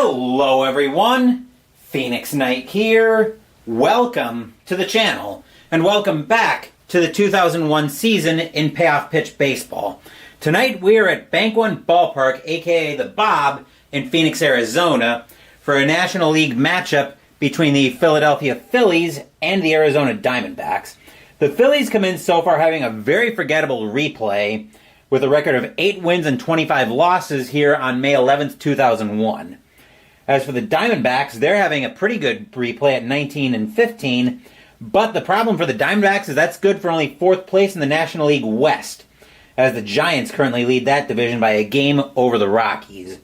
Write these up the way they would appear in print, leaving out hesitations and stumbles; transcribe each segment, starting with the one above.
Hello everyone, Phoenix Knight here. Welcome to the channel, and welcome back to the 2001 season in Payoff Pitch Baseball. Tonight we are at Bank One Ballpark, aka the Bob, in Phoenix, Arizona, for a National League matchup between the Philadelphia Phillies and the Arizona Diamondbacks. The Phillies come in so far having a very forgettable replay, with a record of 8 wins and 25 losses here on May 11th, 2001. As for the Diamondbacks, they're having a pretty good replay at 19 and 15, but the problem for the Diamondbacks is that's good for only 4th place in the National League West, as the Giants currently lead that division by a game over the Rockies.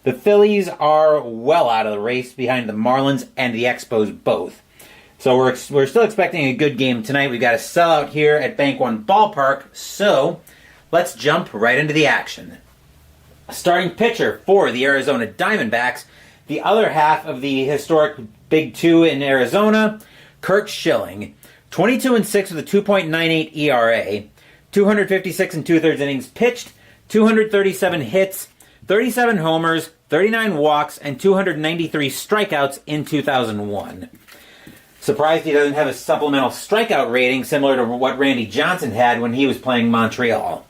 The Phillies are well out of the race behind the Marlins and the Expos both. So we're still expecting a good game tonight. We've got a sellout here at Bank One Ballpark, so let's jump right into the action. Starting pitcher for the Arizona Diamondbacks, the other half of the historic Big Two in Arizona, Curt Schilling. 22-6 with a 2.98 ERA, 256 and 2/3 innings pitched, 237 hits, 37 homers, 39 walks, and 293 strikeouts in 2001. Surprised he doesn't have a supplemental strikeout rating similar to what Randy Johnson had when he was playing Montreal.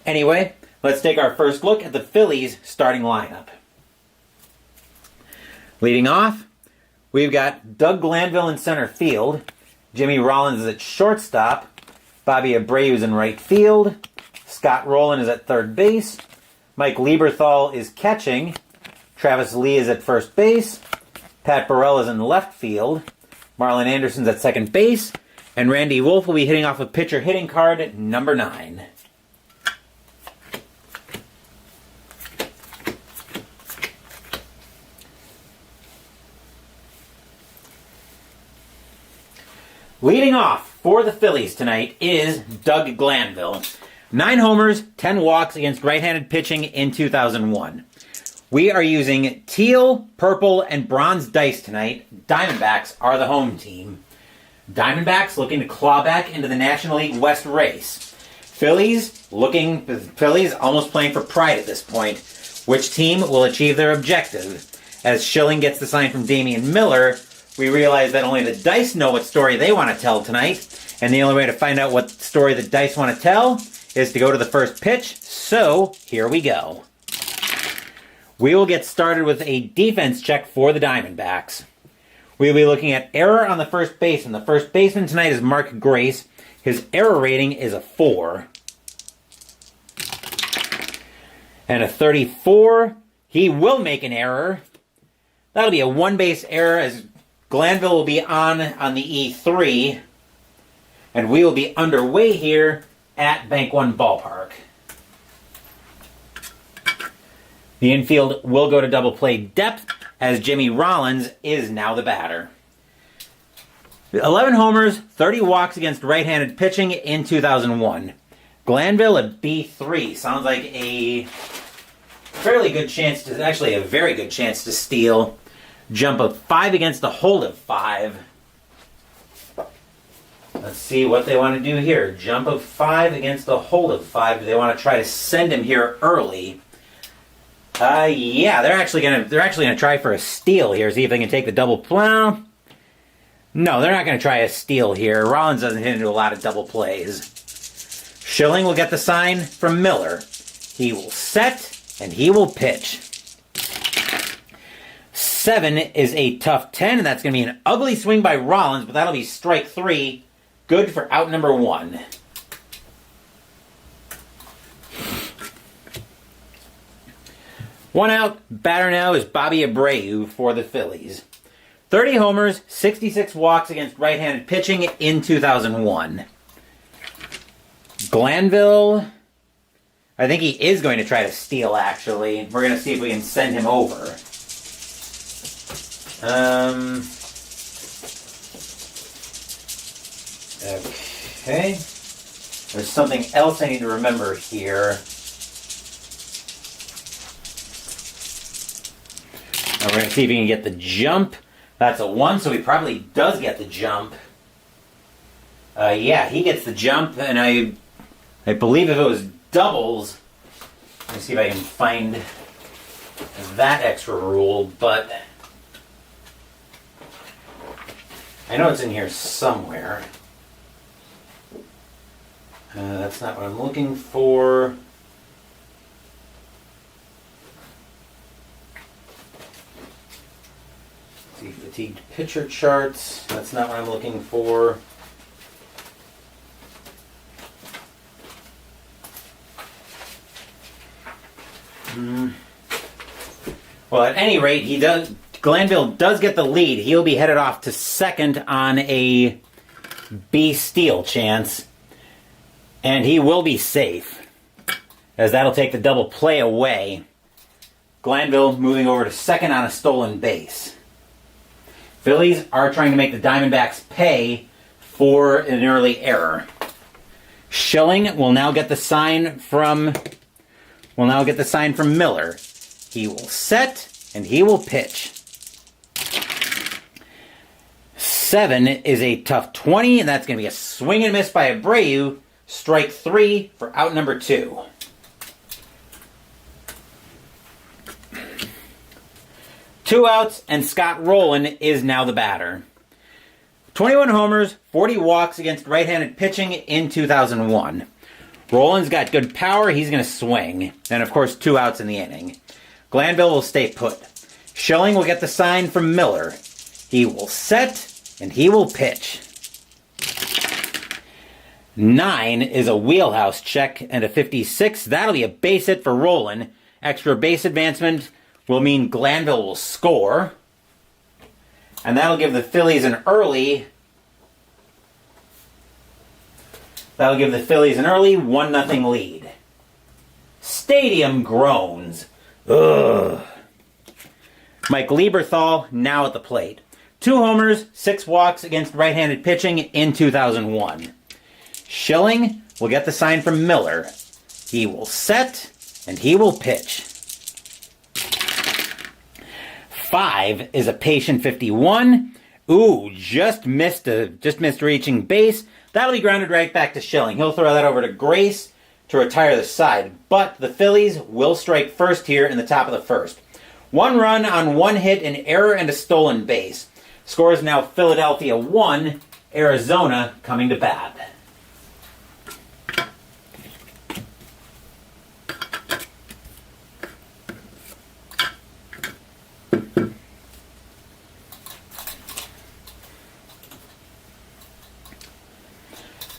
Anyway, let's take our first look at the Phillies starting lineup. Leading off, we've got Doug Glanville in center field, Jimmy Rollins is at shortstop, Bobby Abreu is in right field, Scott Rowland is at third base, Mike Lieberthal is catching, Travis Lee is at first base, Pat Burrell is in left field, Marlon Anderson's at second base, and Randy Wolf will be hitting off a pitcher hitting card at number 9. Leading off for the Phillies tonight is Doug Glanville. 9 homers, 10 walks against right-handed pitching in 2001. We are using teal, purple, and bronze dice tonight. Diamondbacks are the home team. Diamondbacks looking to claw back into the National League West race. Phillies almost playing for pride at this point. Which team will achieve their objective? As Schilling gets the sign from Damian Miller, we realize that only the dice know what story they want to tell tonight, and the only way to find out what story the dice want to tell is to go to the first pitch, so here we go. We will get started with a defense check for the Diamondbacks. We will be looking at error on the first baseman. The first baseman tonight is Mark Grace. His error rating is a 4. And a 34, he will make an error. That'll be a 1-base error as Glanville will be on the E3, and we will be underway here at Bank One Ballpark. The infield will go to double play depth as Jimmy Rollins is now the batter. 11 homers, 30 walks against right-handed pitching in 2001. Glanville at B3 sounds like a fairly good chance to, actually a very good chance to steal. Jump of 5 against a hold of 5. Let's see what they want to do here. Jump of 5 against a hold of 5. Do they want to try to send him here early? Yeah, they're actually gonna try for a steal here. See if they can take the double play. No, they're not gonna try a steal here. Rollins doesn't hit into a lot of double plays. Schilling will get the sign from Miller. He will set and he will pitch. 7 is a tough 10, and that's going to be an ugly swing by Rollins, but that'll be strike 3. Good for out number 1. One out. Batter now is Bobby Abreu for the Phillies. 30 homers, 66 walks against right-handed pitching in 2001. Glanville, I think he is going to try to steal, actually. We're going to see if we can send him over. Okay. There's something else I need to remember here. We're going to see if he can get the jump. That's a 1, so he probably does get the jump. Yeah, he gets the jump, and I believe if it was doubles, let me see if I can find that extra rule, but I know it's in here somewhere. That's not what I'm looking for. See, fatigued pitcher charts. That's not what I'm looking for. Well, at any rate, Glanville does get the lead. He'll be headed off to second on a B steal chance. And he will be safe, as that'll take the double play away. Glanville moving over to second on a stolen base. Phillies are trying to make the Diamondbacks pay for an early error. Schilling will now get the sign from Miller. He will set and he will pitch. 7 is a tough 20, and that's going to be a swing and miss by Abreu. Strike 3 for out number 2. Two outs, and Scott Rowland is now the batter. 21 homers, 40 walks against right-handed pitching in 2001. Rowland's got good power. He's going to swing. And, of course, 2 outs in the inning. Glanville will stay put. Schilling will get the sign from Miller. He will set, and he will pitch. 9 is a wheelhouse check and a 56. That'll be a base hit for Rowland. Extra base advancement will mean Glanville will score. And that'll give the Phillies an early 1-0 lead. Stadium groans. Ugh. Mike Lieberthal now at the plate. 2 homers, 6 walks against right-handed pitching in 2001. Schilling will get the sign from Miller. He will set, and he will pitch. 5 is a patient 51. Ooh, just missed reaching base. That'll be grounded right back to Schilling. He'll throw that over to Grace to retire the side. But the Phillies will strike first here in the top of the first. 1 run on 1 hit, an error, and a stolen base. Score is now Philadelphia 1, Arizona coming to bat.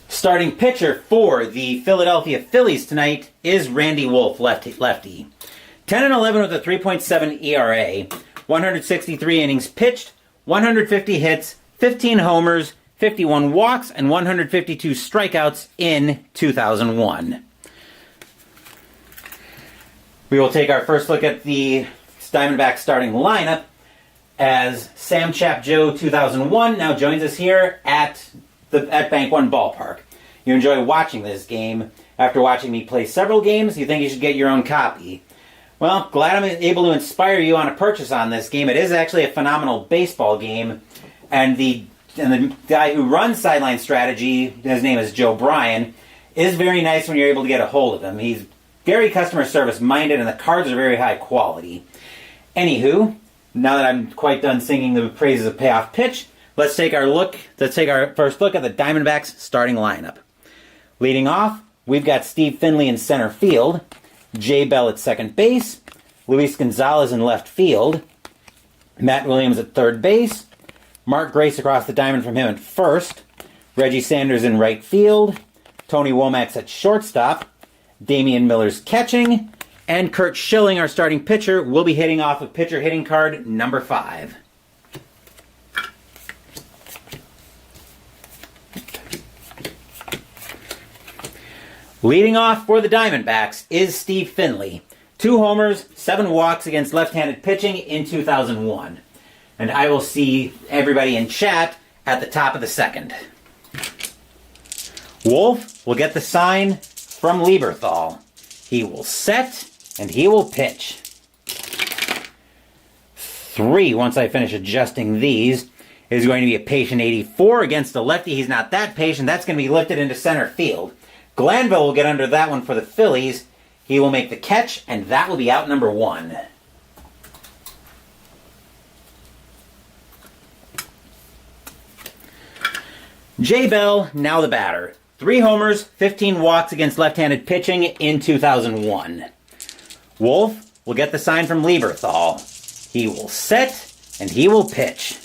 Starting pitcher for the Philadelphia Phillies tonight is Randy Wolf, lefty. 10-11 with a 3.7 ERA, 163 innings pitched, 150 hits, 15 homers, 51 walks, and 152 strikeouts in 2001. We will take our first look at the Diamondbacks starting lineup as Sam Chap Joe 2001 now joins us here at Bank One Ballpark. You enjoy watching this game. After watching me play several games, you think you should get your own copy. Well, glad I'm able to inspire you on a purchase on this game. It is actually a phenomenal baseball game. And the guy who runs Sideline Strategy, his name is Joe Bryan, is very nice when you're able to get a hold of him. He's very customer service minded, and the cards are very high quality. Anywho, now that I'm quite done singing the praises of Payoff Pitch, let's take our first look at the Diamondbacks starting lineup. Leading off, we've got Steve Finley in center field, Jay Bell at second base, Luis Gonzalez in left field, Matt Williams at third base, Mark Grace across the diamond from him at first, Reggie Sanders in right field, Tony Womack's at shortstop, Damian Miller's catching, and Curt Schilling, our starting pitcher, will be hitting off of pitcher hitting card number 5. Leading off for the Diamondbacks is Steve Finley. 2 homers, 7 walks against left-handed pitching in 2001. And I will see everybody in chat at the top of the second. Wolf will get the sign from Lieberthal. He will set, and he will pitch. 3, once I finish adjusting these, is going to be a patient 84 against a lefty. He's not that patient. That's going to be lifted into center field. Glanville will get under that one for the Phillies. He will make the catch, and that will be out number 1. Jay Bell, now the batter. 3 homers, 15 walks against left-handed pitching in 2001. Wolf will get the sign from Lieberthal. He will set, and he will pitch.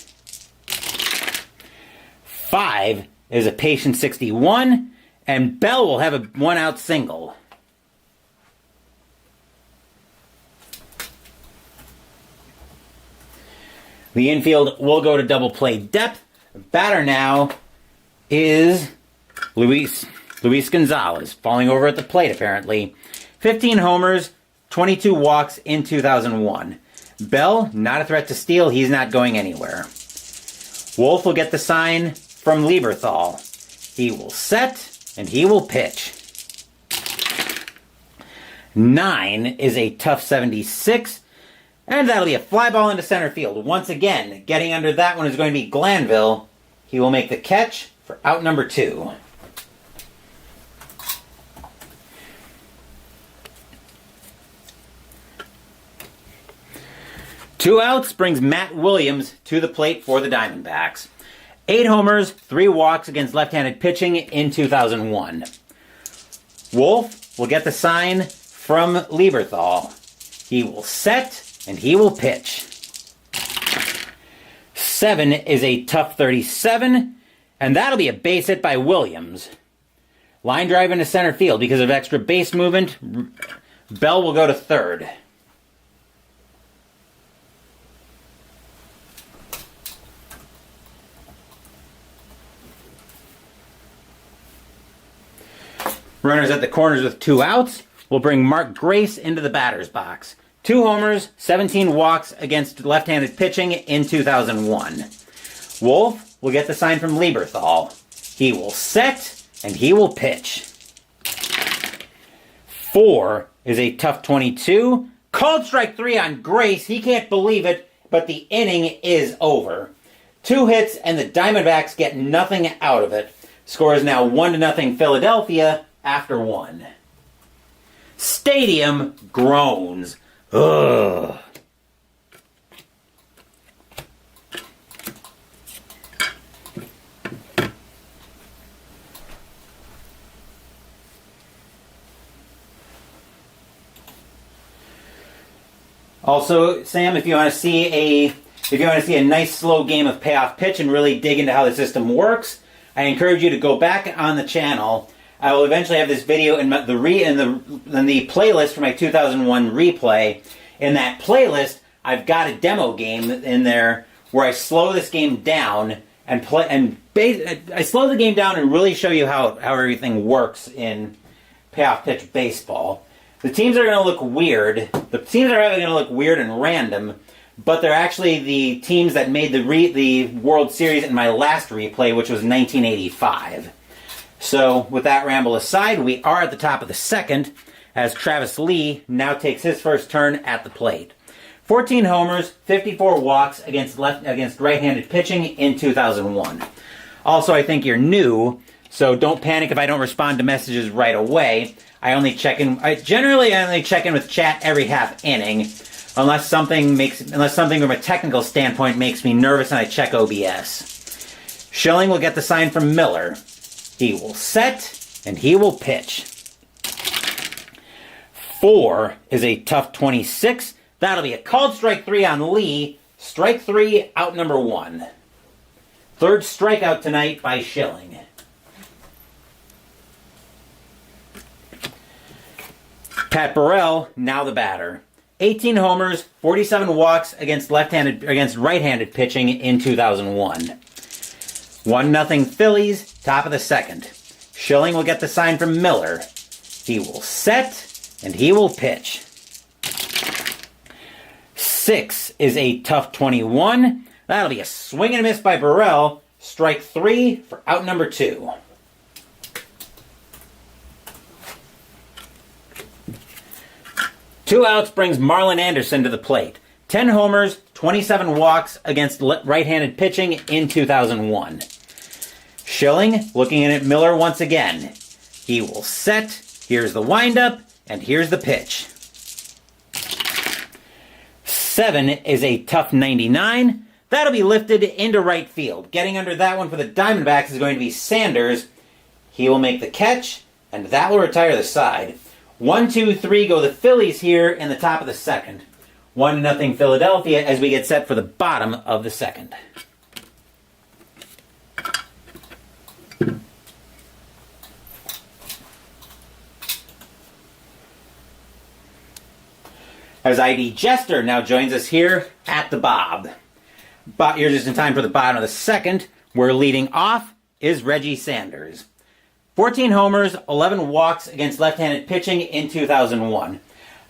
5 is a patient 61, and Bell will have a 1-out single. The infield will go to double play depth. Batter now is Luis Gonzalez, falling over at the plate apparently. 15 homers, 22 walks in 2001. Bell, not a threat to steal. He's not going anywhere. Wolf will get the sign from Lieberthal. He will set, and he will pitch. 9 is a tough 76, and that'll be a fly ball into center field. Once again, getting under that one is going to be Glanville. He will make the catch for out number 2. Two outs brings Matt Williams to the plate for the Diamondbacks. 8 homers, 3 walks against left-handed pitching in 2001. Wolf will get the sign from Lieberthal. He will set, and he will pitch. 7 is a tough 37, and that'll be a base hit by Williams. Line drive into center field because of extra base movement. Bell will go to third. Runners at the corners with 2 outs will bring Mark Grace into the batter's box. 2 homers, 17 walks against left-handed pitching in 2001. Wolf will get the sign from Lieberthal. He will set, and he will pitch. 4 is a tough 22. Called strike 3 on Grace. He can't believe it, but the inning is over. 2 hits, and the Diamondbacks get nothing out of it. Score is now 1-0 Philadelphia after 1. Stadium groans. Ugh. Also, Sam, if you want to see a nice slow game of Payoff Pitch and really dig into how the system works, I encourage you to go back on the channel. I will eventually have this video in the playlist for my 2001 replay. In that playlist, I've got a demo game in there where I slow this game down and I slow the game down and really show you how everything works in Payoff Pitch Baseball. The teams are going to look weird. The teams are going to look weird and random, but they're actually the teams that made the World Series in my last replay, which was 1985. So, with that ramble aside, we are at the top of the second, as Travis Lee now takes his first turn at the plate. 14 homers, 54 walks against right-handed pitching in 2001. Also, I think you're new, so don't panic if I don't respond to messages right away. I generally only check in with chat every half inning, unless something from a technical standpoint makes me nervous and I check OBS. Schilling will get the sign from Miller. He will set, and he will pitch. 4 is a tough 26. That'll be a called strike 3 on Lee. Strike 3, out number 1. Third strikeout tonight by Schilling. Pat Burrell, now the batter. 18 homers, 47 walks against right-handed pitching in 2001. 1-0 Phillies, top of the second. Schilling will get the sign from Miller. He will set, and he will pitch. 6 is a tough 21. That'll be a swing and a miss by Burrell. Strike 3 for out number 2. Two outs brings Marlon Anderson to the plate. 10 homers, 27 walks against right-handed pitching in 2001. Schilling looking in at Miller once again. He will set, here's the windup, and here's the pitch. 7 is a tough 99. That'll be lifted into right field. Getting under that one for the Diamondbacks is going to be Sanders. He will make the catch, and that will retire the side. 1, 2, 3 go the Phillies here in the top of the second. 1-0 Philadelphia as we get set for the bottom of the second. As ID Jester now joins us here at the Bob. But you're just in time for the bottom of the second, where leading off is Reggie Sanders. 14 homers, 11 walks against left-handed pitching in 2001.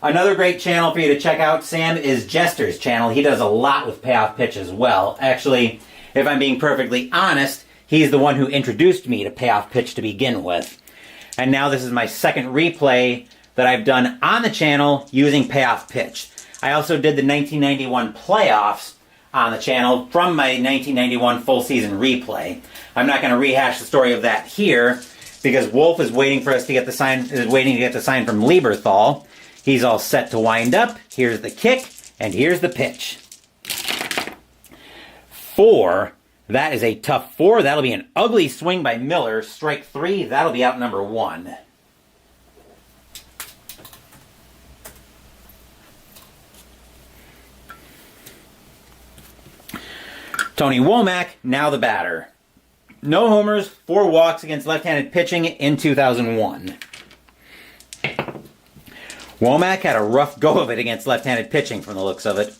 Another great channel for you to check out, Sam, is Jester's channel. He does a lot with Payoff Pitch as well. Actually, if I'm being perfectly honest, he's the one who introduced me to Payoff Pitch to begin with. And now this is my second replay that I've done on the channel using Payoff Pitch. I also did the 1991 playoffs on the channel from my 1991 full season replay. I'm not going to rehash the story of that here because Wolf is waiting for us to get the sign from Lieberthal. He's all set to wind up. Here's the kick and here's the pitch. 4. That is a tough 4. That'll be an ugly swing by Miller. Strike 3. That'll be out number 1. Tony Womack, now the batter. No homers, 4 walks against left-handed pitching in 2001. Womack had a rough go of it against left-handed pitching from the looks of it.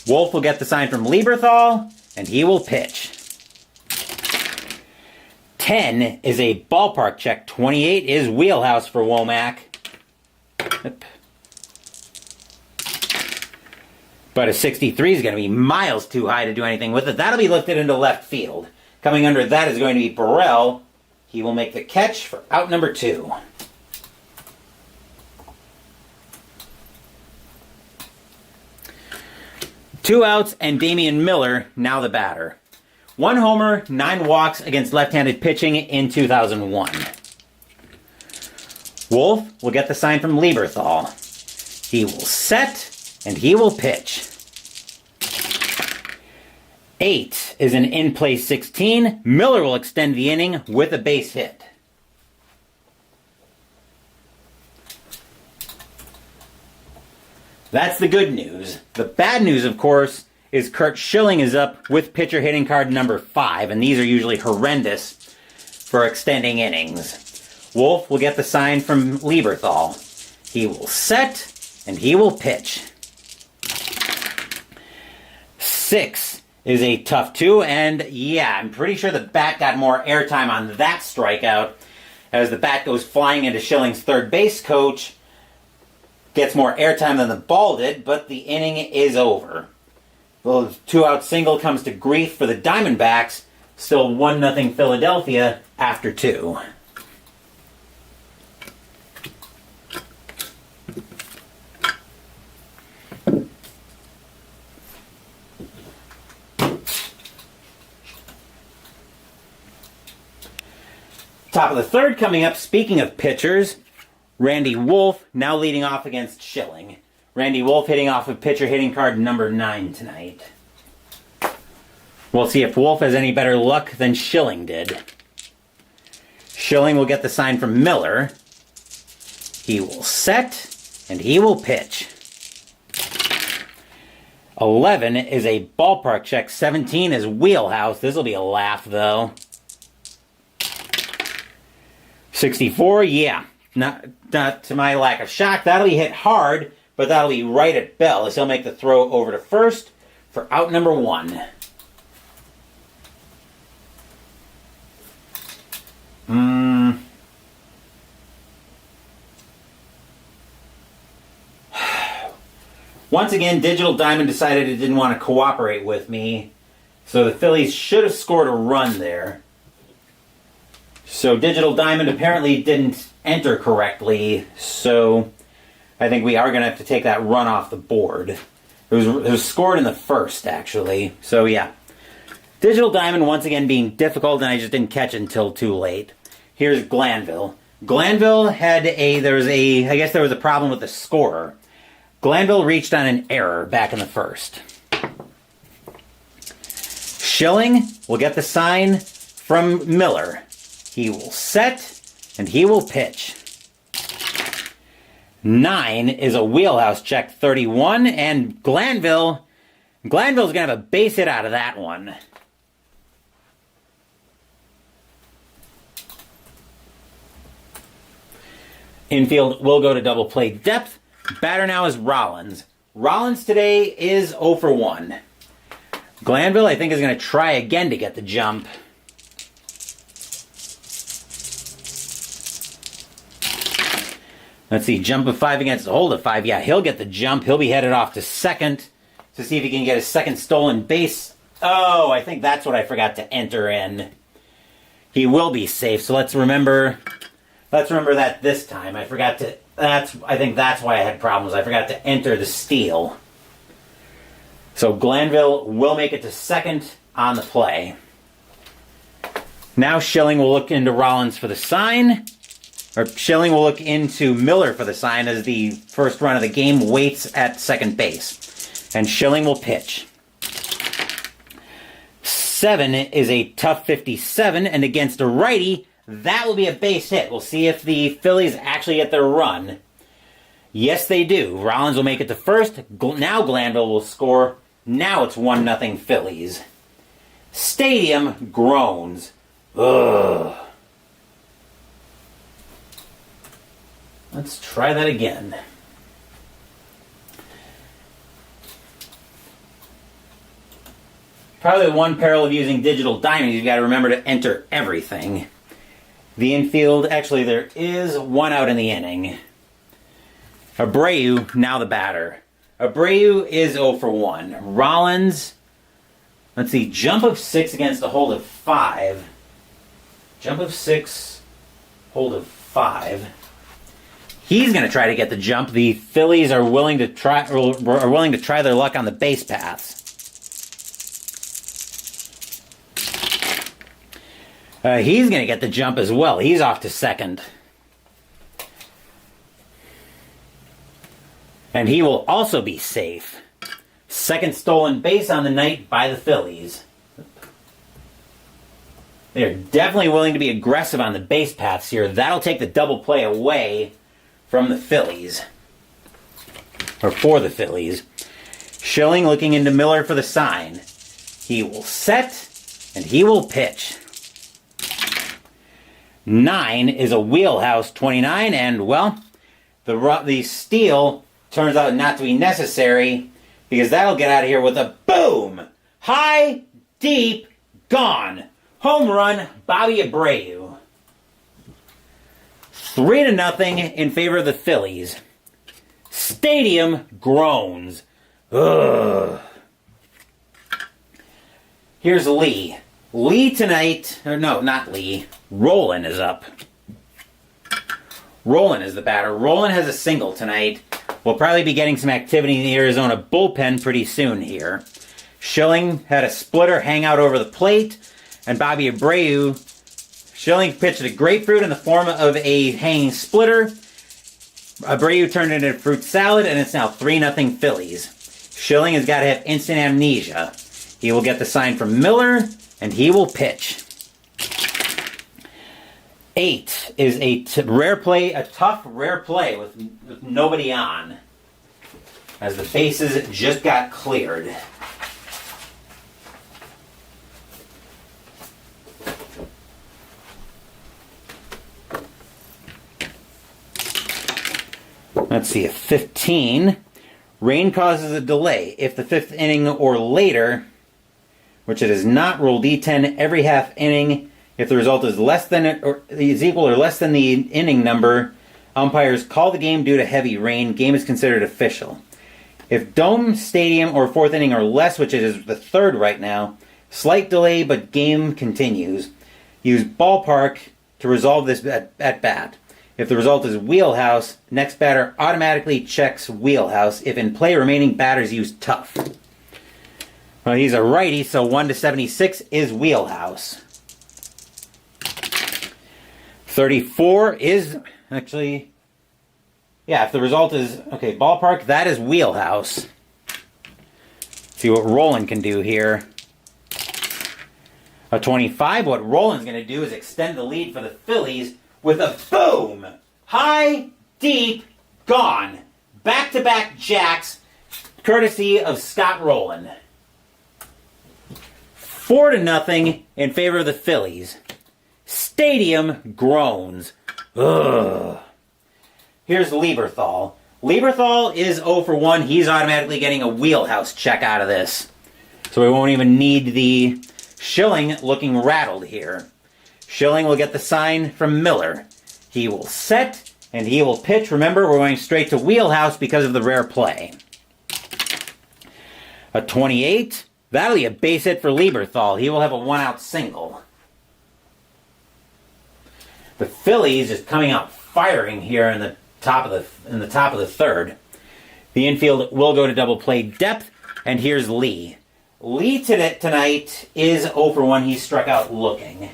Wolf will get the sign from Lieberthal, and he will pitch. 10 is a ballpark check. 28 is wheelhouse for Womack. But a 63 is going to be miles too high to do anything with it. That'll be lifted into left field. Coming under that is going to be Burrell. He will make the catch for out number 2. Two outs and Damian Miller, now the batter. 1 homer, 9 walks against left-handed pitching in 2001. Wolf will get the sign from Lieberthal. He will set and he will pitch. 8 is an in-play 16. Miller will extend the inning with a base hit. That's the good news. The bad news, of course, is Curt Schilling is up with pitcher hitting card number 5, and these are usually horrendous for extending innings. Wolf will get the sign from Lieberthal. He will set and he will pitch. 6 is a tough 2, and yeah, I'm pretty sure the bat got more airtime on that strikeout as the bat goes flying into Schilling's third base coach. Gets more airtime than the ball did, but the inning is over. The 2-out single comes to grief for the Diamondbacks. Still 1-0 Philadelphia after 2. Top of the third coming up. Speaking of pitchers, Randy Wolf now leading off against Schilling. Randy Wolf hitting off of pitcher hitting card number 9 tonight. We'll see if Wolf has any better luck than Schilling did. Schilling will get the sign from Miller. He will set and he will pitch. 11 is a ballpark check. 17 is wheelhouse. This will be a laugh though. 64, yeah. Not to my lack of shock. That'll be hit hard, but that'll be right at Bell as he'll make the throw over to first for out number 1. Once again, Digital Diamond decided it didn't want to cooperate with me, so the Phillies should have scored a run there. So Digital Diamond apparently didn't enter correctly, so I think we are going to have to take that run off the board. It was scored in the first, actually. So yeah. Digital Diamond once again being difficult, and I just didn't catch it until too late. Here's Glanville. Glanville had I guess there was a problem with the scorer. Glanville reached on an error back in the first. Schilling will get the sign from Miller. He will set, and he will pitch. 9 is a wheelhouse check, 31, and Glanville's going to have a base hit out of that one. Infield will go to double play depth. Batter now is Rollins. Rollins today is 0 for 1. Glanville, I think, is going to try again to get the jump. Let's see, jump of 5 against a hold of 5. Yeah, he'll get the jump. He'll be headed off to second to see if he can get his second stolen base. Oh, I think that's what I forgot to enter in. He will be safe, so let's remember that this time. I think that's why I had problems. I forgot to enter the steal. So Glanville will make it to second on the play. Now Schilling will look into Rollins for the sign. Or Schilling will look into Miller for the sign as the first run of the game waits at second base. And Schilling will pitch. 7 is a tough 57, and against a righty, that will be a base hit. We'll see if the Phillies actually get their run. Yes, they do. Rollins will make it to first. Now Glanville will score. Now it's 1-0 Phillies. Stadium groans. Ugh. Let's try that again. Probably the one peril of using digital diamonds, you've got to remember to enter everything. The infield, actually there is one out in the inning. Abreu, now the batter. Abreu is 0 for 1. Rollins, let's see, jump of 6 against a hold of 5. Jump of 6, hold of 5. He's going to try to get the jump. The Phillies are willing to try their luck on the base paths. He's going to get the jump as well. He's off to second. And he will also be safe. Second stolen base on the night by the Phillies. They're definitely willing to be aggressive on the base paths here. That'll take the double play away from the Phillies. Or for the Phillies. Schilling looking into Miller for the sign. He will set, and he will pitch. 9 is a wheelhouse 29, and, well, the steal turns out not to be necessary because that'll get out of here with a boom! High, deep, gone. Home run, Bobby Abreu. 3-0 in favor of the Phillies. Stadium groans. Ugh. Here's Lee. Lee tonight, or no, not Lee. Roland is up. Roland is the batter. Roland has a single tonight. We'll probably be getting some activity in the Arizona bullpen pretty soon here. Schilling had a splitter hang out over the plate, and Bobby Abreu, Schilling pitched a grapefruit in the form of a hanging splitter. Abreu turned it into a fruit salad, and it's now 3-0 Phillies. Schilling has got to have instant amnesia. He will get the sign from Miller, and he will pitch. 8 is a tough rare play with nobody on, as the bases just got cleared. Let's see, a 15. Rain causes a delay. If the 5th inning or later, which it is not, roll D10 every half inning. If the result is less than or is equal or less than the inning number, umpires call the game due to heavy rain. Game is considered official. If dome, stadium, or 4th inning or less, which it is the 3rd right now, slight delay but game continues. Use ballpark to resolve this at bat. If the result is wheelhouse, next batter automatically checks wheelhouse. If in play, remaining batters use tough. Well, he's a righty, so 1-76 is wheelhouse. 34 is actually, yeah, if the result is, okay, ballpark, that is wheelhouse. See what Roland can do here. A 25, what Roland's going to do is extend the lead for the Phillies with a boom! High, deep, gone. Back-to-back jacks, courtesy of Scott Rowland. 4-0 in favor of the Phillies. Stadium groans. Ugh. Here's Lieberthal. Lieberthal is 0 for 1. He's automatically getting a wheelhouse check out of this. So we won't even need the Schilling looking rattled here. Schilling will get the sign from Miller. He will set and he will pitch. Remember, we're going straight to wheelhouse because of the rare play. A 28. That'll be a base hit for Lieberthal. He will have a 1-out single. The Phillies is coming out firing here in the top of the third. The infield will go to double play depth, and here's Lee. Lee tonight is 0 for 1. He struck out looking.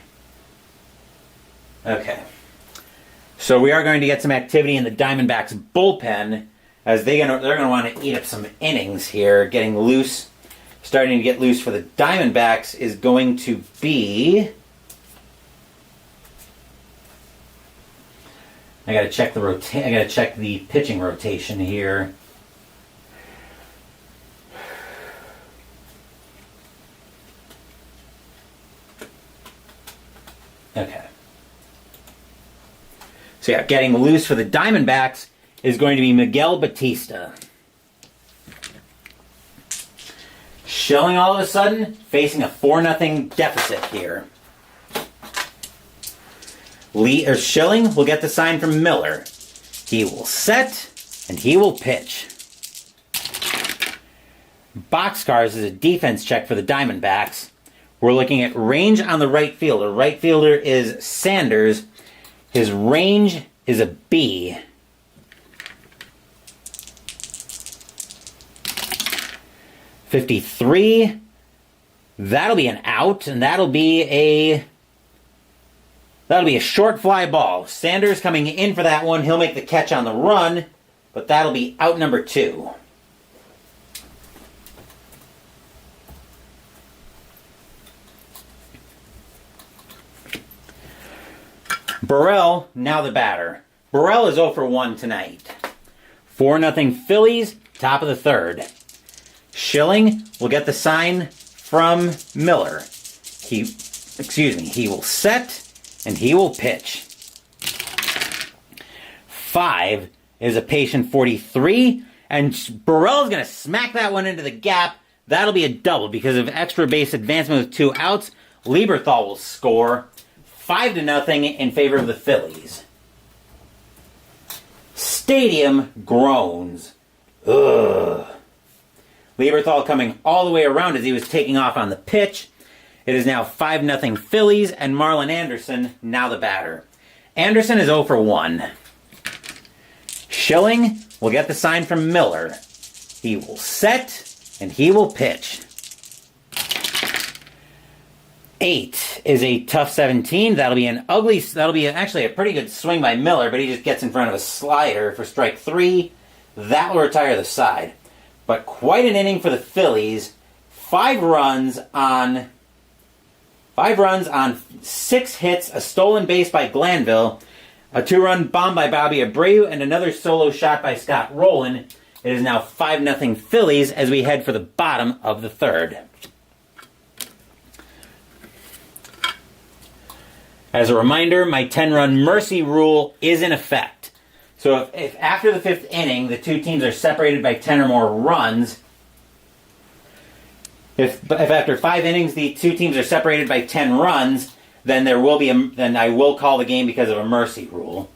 Okay. So we are going to get some activity in the Diamondbacks bullpen as they're going to want to eat up some innings here. Getting loose, starting to get loose for the Diamondbacks is going to be. I got to check the pitching rotation here. Okay. So yeah, getting loose for the Diamondbacks is going to be Miguel Batista. Schilling all of a sudden facing a 4-0 deficit here. Schilling will get the sign from Miller. He will set and he will pitch. Boxcars is a defense check for the Diamondbacks. We're looking at range on the right fielder. Right fielder is Sanders. His range is a B. .53. That'll be an out, and that'll be a short fly ball. Sanders coming in for that one. He'll make the catch on the run, but that'll be out number 2. Burrell, now the batter. Burrell is 0 for 1 tonight. 4-0 Phillies, top of the third. Schilling will get the sign from Miller. He will set and he will pitch. 5 is a patient 43, and Burrell is going to smack that one into the gap. That'll be a double because of extra base advancement with 2 outs. Lieberthal will score. 5-0 in favor of the Phillies. Stadium groans. Ugh. Lieberthal coming all the way around as he was taking off on the pitch. It is now 5-0 Phillies, and Marlon Anderson now the batter. Anderson is 0 for 1. Schilling will get the sign from Miller. He will set and he will pitch. 8 is a tough 17. That'll be actually a pretty good swing by Miller, but he just gets in front of a slider for strike 3. That will retire the side. But quite an inning for the Phillies. 5 runs on 6 hits, a stolen base by Glanville, a 2-run bomb by Bobby Abreu, and another solo shot by Scott Rowland. It is now 5-0 Phillies as we head for the bottom of the third. As a reminder, my 10-run mercy rule is in effect. So if after the 5th inning, the 2 teams are separated by 10 or more runs, if after 5 innings the 2 teams are separated by 10 runs, then then I will call the game because of a mercy rule.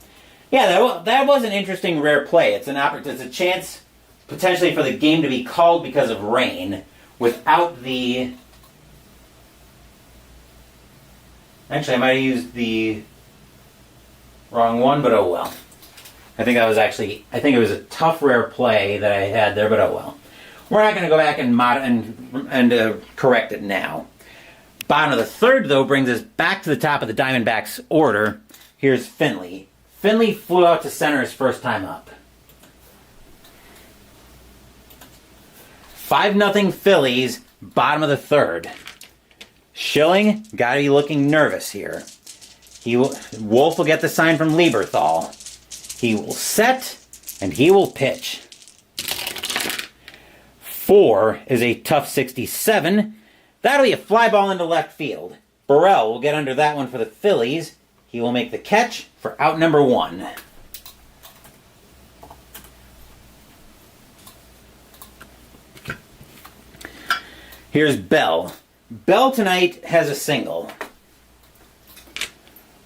Yeah, that was an interesting rare play. It's a chance potentially for the game to be called because of rain without the. Actually, I might have used the wrong one, but oh well. I think it was a tough rare play that I had there, but oh well. We're not going to go back and correct it now. Bottom of the third, though, brings us back to the top of the Diamondbacks order. Here's Finley. Finley flew out to center his first time up. 5-0 Phillies, bottom of the third. Schilling, gotta be looking nervous here. Wolf will get the sign from Lieberthal. He will set, and he will pitch. 4 is a tough 67. That'll be a fly ball into left field. Burrell will get under that one for the Phillies. He will make the catch for out number 1. Here's Bell. Bell tonight has a single.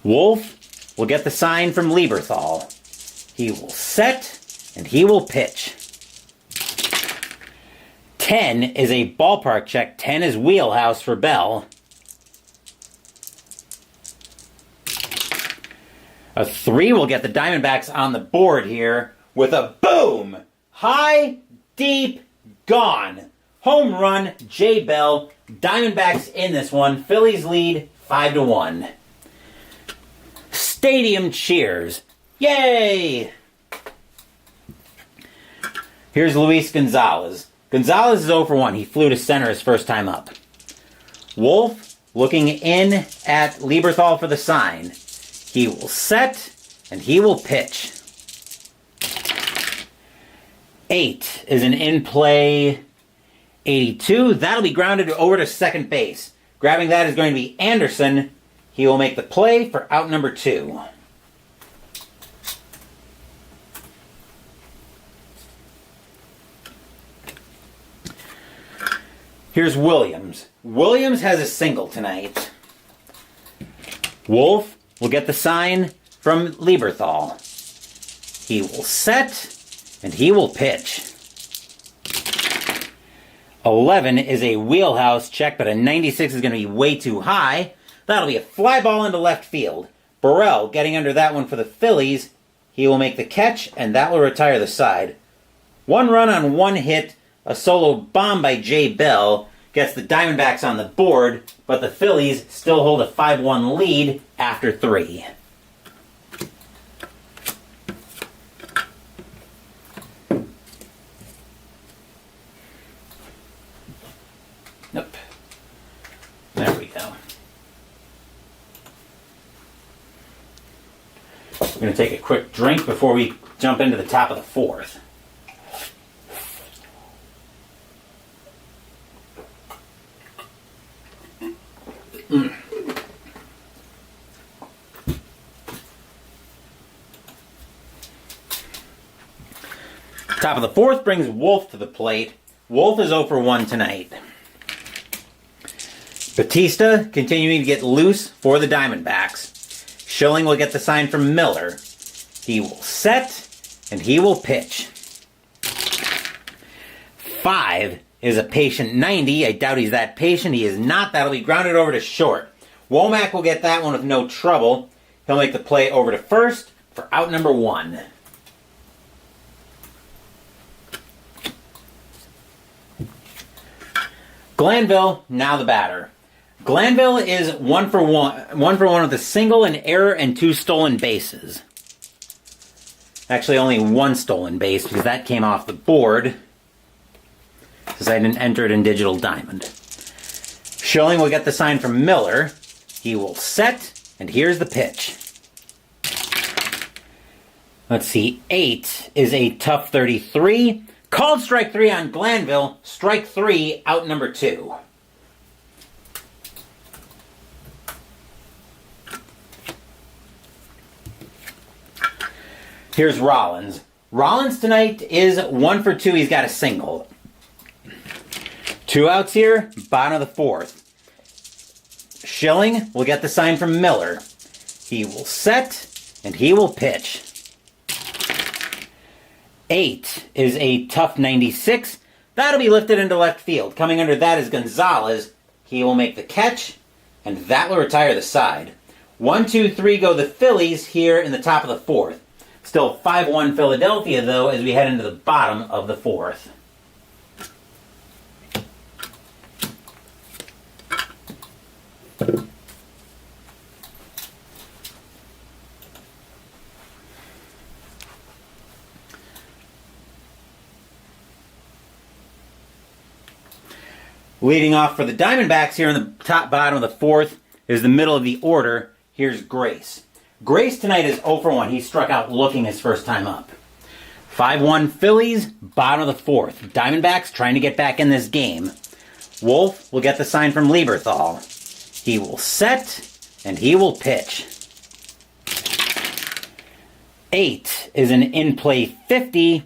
Wolf will get the sign from Lieberthal. He will set, and he will pitch. 10 is a ballpark check. 10 is wheelhouse for Bell. A 3 will get the Diamondbacks on the board here with a boom! High, deep, gone. Home run, J. Bell. Diamondbacks in this one. Phillies lead 5-1. Stadium cheers. Yay! Here's Luis Gonzalez. Gonzalez is 0 for 1. He flew to center his first time up. Wolf looking in at Lieberthal for the sign. He will set, and he will pitch. 8 is an in-play 82. That'll be grounded over to second base. Grabbing that is going to be Anderson. He will make the play for out number 2. Here's Williams. Williams has a single tonight. Wolf will get the sign from Lieberthal. He will set, and he will pitch. 11 is a wheelhouse check, but a 96 is going to be way too high. That'll be a fly ball into left field. Burrell getting under that one for the Phillies. He will make the catch, and that will retire the side. 1 run on 1 hit. A solo bomb by J. Bell gets the Diamondbacks on the board, but the Phillies still hold a 5-1 lead after 3. Nope. There we go. We're going to take a quick drink before we jump into the top of the 4th. Top of the 4th brings Wolf to the plate. Wolf is 0 for 1 tonight. Batista continuing to get loose for the Diamondbacks. Schilling will get the sign from Miller. He will set, and he will pitch. 5 is a patient 90. I doubt he's that patient. He is not. That'll be grounded over to short. Womack will get that one with no trouble. He'll make the play over to first for out number 1. Glanville, now the batter. Glanville is 1 for 1 with a single, an error, and 2 stolen bases. Actually, only 1 stolen base because that came off the board because I didn't enter it in Digital Diamond. Schilling will get the sign from Miller. He will set, and here's the pitch. Let's see, 8 is a tough 33. Called strike 3 on Glanville. Strike 3, out number 2. Here's Rollins. Rollins tonight is 1 for 2. He's got a single. 2 outs here, bottom of the 4th. Schilling will get the sign from Miller. He will set, and he will pitch. 8 is a tough 96. That'll be lifted into left field. Coming under that is Gonzalez. He will make the catch, and that will retire the side. 1, 2, 3 go the Phillies here in the top of the 4th. Still 5-1 Philadelphia, though, as we head into the bottom of the 4th. Leading off for the Diamondbacks here in the top bottom of the fourth is the middle of the order. Here's Grace. Grace tonight is 0 for 1. He struck out looking his first time up. 5-1 Phillies, bottom of the fourth. Diamondbacks trying to get back in this game. Wolf will get the sign from Lieberthal. He will set, and he will pitch. 8 is an in-play 50.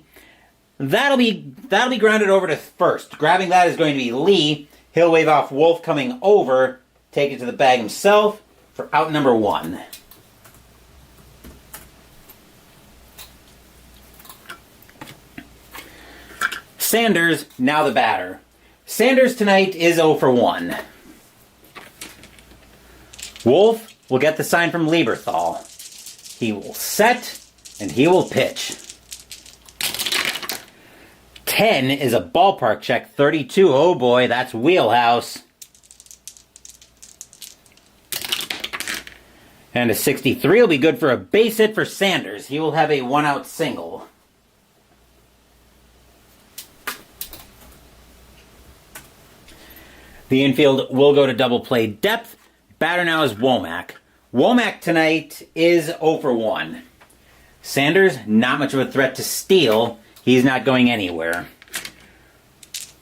That'll be grounded over to first. Grabbing that is going to be Lee. He'll wave off Wolf coming over, take it to the bag himself for out number 1. Sanders, now the batter. Sanders tonight is 0 for 1. Wolf will get the sign from Lieberthal. He will set, and he will pitch. 10 is a ballpark check. 32, oh boy, that's wheelhouse. And a 63 will be good for a base hit for Sanders. He will have a 1-out single. The infield will go to double play depth. Batter now is Womack. Womack tonight is 0 for 1. Sanders, not much of a threat to steal. He's not going anywhere.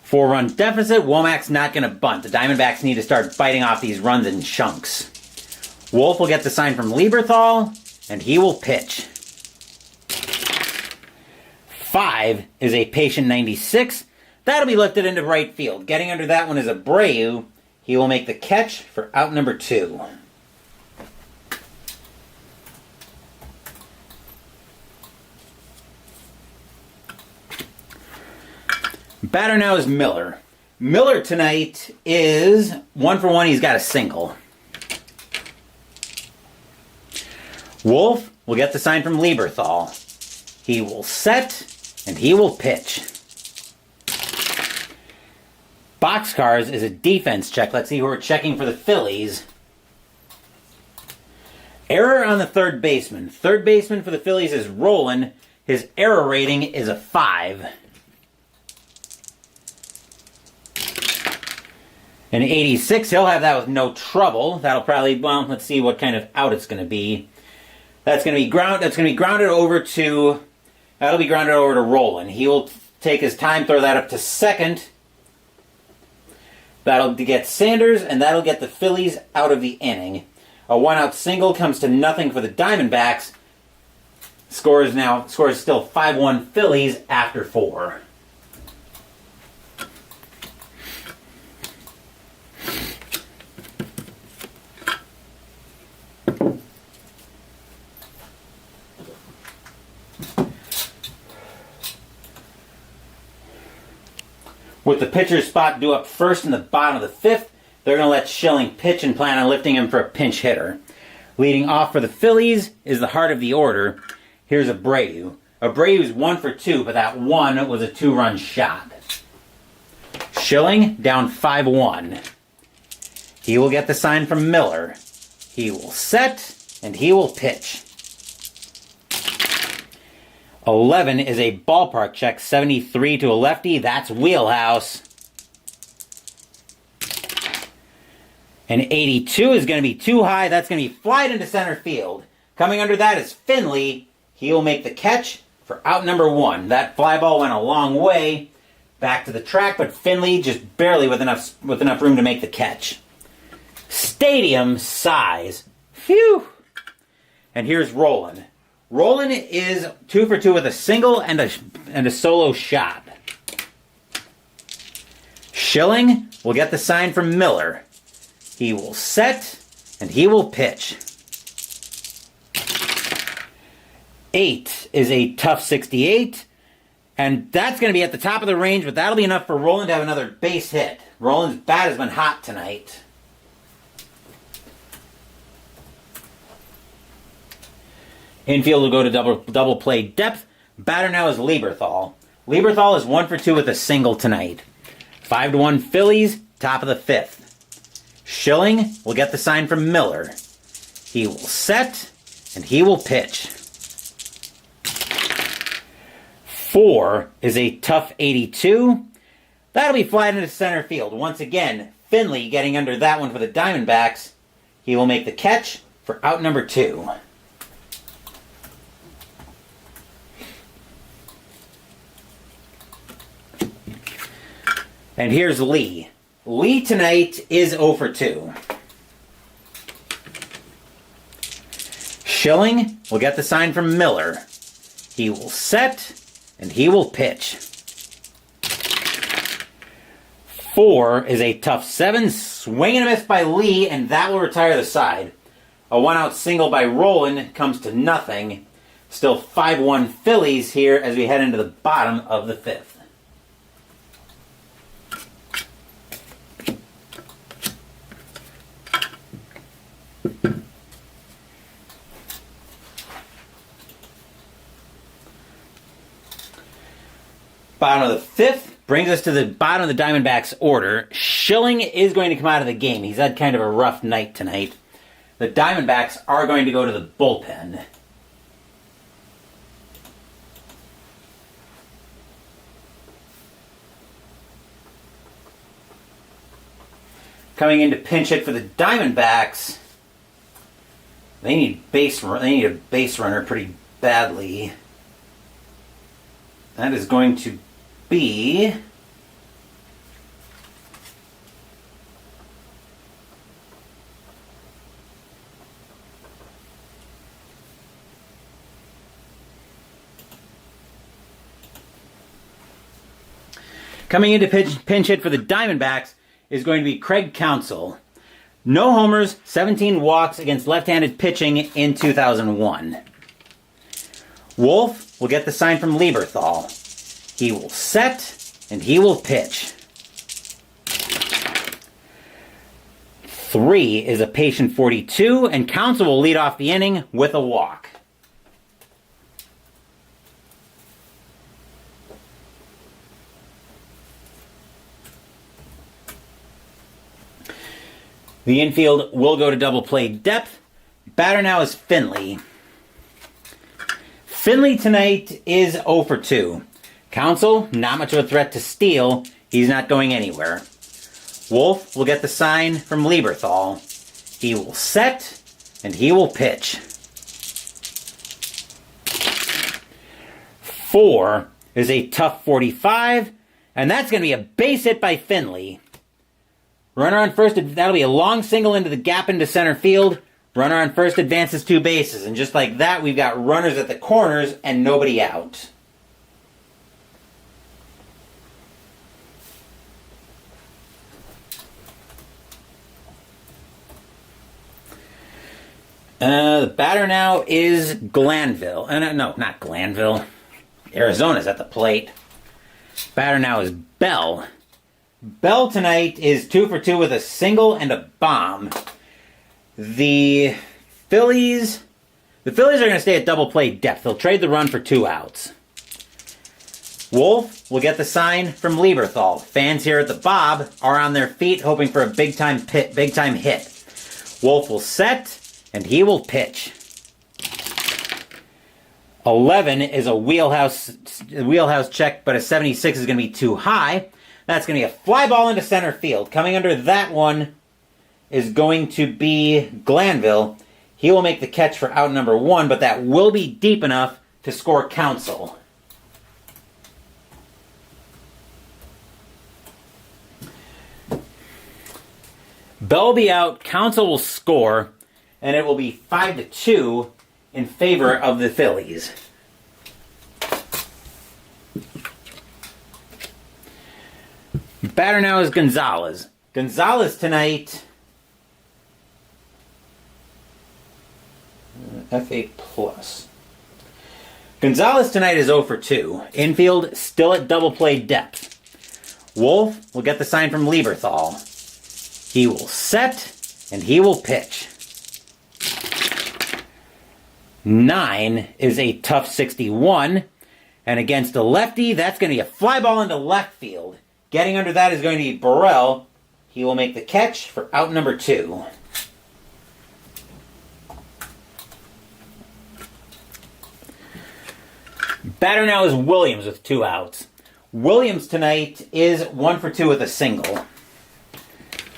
4-run deficit. Womack's not going to bunt. The Diamondbacks need to start biting off these runs in chunks. Wolf will get the sign from Lieberthal, and he will pitch. 5 is a patient 96. That'll be lifted into right field. Getting under that one is Abreu. He will make the catch for out number 2. Batter now is Miller. Miller tonight is 1 for 1. He's got a single. Wolf will get the sign from Lieberthal. He will set, and he will pitch. Boxcars is a defense check. Let's see who we're checking for the Phillies. Error on the third baseman. Third baseman for the Phillies is Roland. His error rating is a 5. An 86, he'll have that with no trouble. That'll probably, well, let's see what kind of out it's going to be. That's going to be grounded over to Roland. He will take his time, throw that up to second. That'll get Sanders, and that'll get the Phillies out of the inning. A 1-out single comes to nothing for the Diamondbacks. Score is still 5-1 Phillies after 4. With the pitcher's spot due up first in the bottom of the 5th, they're going to let Schilling pitch and plan on lifting him for a pinch hitter. Leading off for the Phillies is the heart of the order. Here's Abreu. Abreu's 1 for 2, but that one was a 2-run shot. Schilling down 5-1. He will get the sign from Miller. He will set, and he will pitch. 11 is a ballpark check, 73 to a lefty. That's wheelhouse. An 82 is going to be too high. That's going to be flied into center field. Coming under that is Finley. He will make the catch for out number 1. That fly ball went a long way back to the track, but Finley just barely with enough room to make the catch. Stadium size. Phew. And here's Roland. Roland is 2 for 2 with a single and a solo shot. Schilling will get the sign from Miller. He will set, and he will pitch. 8 is a tough 68, and that's going to be at the top of the range, but that'll be enough for Roland to have another base hit. Roland's bat has been hot tonight. Infield will go to double play depth. Batter now is Lieberthal. Lieberthal is 1 for 2 with a single tonight. 5-1 Phillies, top of the 5th. Schilling will get the sign from Miller. He will set, and he will pitch. 4 is a tough 82, That'll be flying into center field. Once again, Finley getting under that one for the Diamondbacks. He will make the catch for out number 2. And here's Lee. Lee tonight is 0 for 2. Schilling will get the sign from Miller. He will set, and he will pitch. 4 is a tough 7. Swing and a miss by Lee, and that will retire the side. A 1-out single by Rowland comes to nothing. Still 5-1 Phillies here as we head into the bottom of the 5th. Bottom of the 5th brings us to the bottom of the Diamondbacks order. Schilling is going to come out of the game. He's had kind of a rough night tonight. The Diamondbacks are going to go to the bullpen. Coming in to pinch hit for the Diamondbacks, they need a base runner pretty badly. That is going to be coming into pinch hit for the Diamondbacks is going to be Craig Counsell. No homers, 17 walks against left-handed pitching in 2001. Wolf will get the sign from Lieberthal. He will set, and he will pitch. 3 is a patient 42, and Counsell will lead off the inning with a walk. The infield will go to double play depth. Batter now is Finley. Finley tonight is 0 for 2. Counsell, not much of a threat to steal. He's not going anywhere. Wolf will get the sign from Lieberthal. He will set, and he will pitch. 4 is a tough 45, and that's going to be a base hit by Finley. Runner on first, that'll be a long single into the gap into center field. Runner on first advances 2 bases. And just like that, we've got runners at the corners and nobody out. The batter now is Glanville. No, not Glanville. Arizona's at the plate. Batter now is Bell. Bell tonight is 2 for 2 with a single and a bomb. The Phillies are going to stay at double play depth. They'll trade the run for 2 outs. Wolf will get the sign from Lieberthal. Fans here at the Bob are on their feet hoping for a big time hit. Wolf will set, and he will pitch. 11 is a wheelhouse check, but a 76 is going to be too high. That's going to be a fly ball into center field. Coming under that one is going to be Glanville. He will make the catch for out number 1, but that will be deep enough to score Counsell. Bell will be out, Counsell will score, and it will be 5-2 in favor of the Phillies. Batter now is Gonzalez. Gonzalez tonight, FA+. Gonzalez tonight is 0 for 2. Infield still at double play depth. Wolf will get the sign from Lieberthal. He will set, and he will pitch. 9 is a tough 61, and against a lefty, that's going to be a fly ball into left field. Getting under that is going to be Burrell. He will make the catch for out number 2. Batter now is Williams with 2 outs. Williams tonight is 1 for 2 with a single.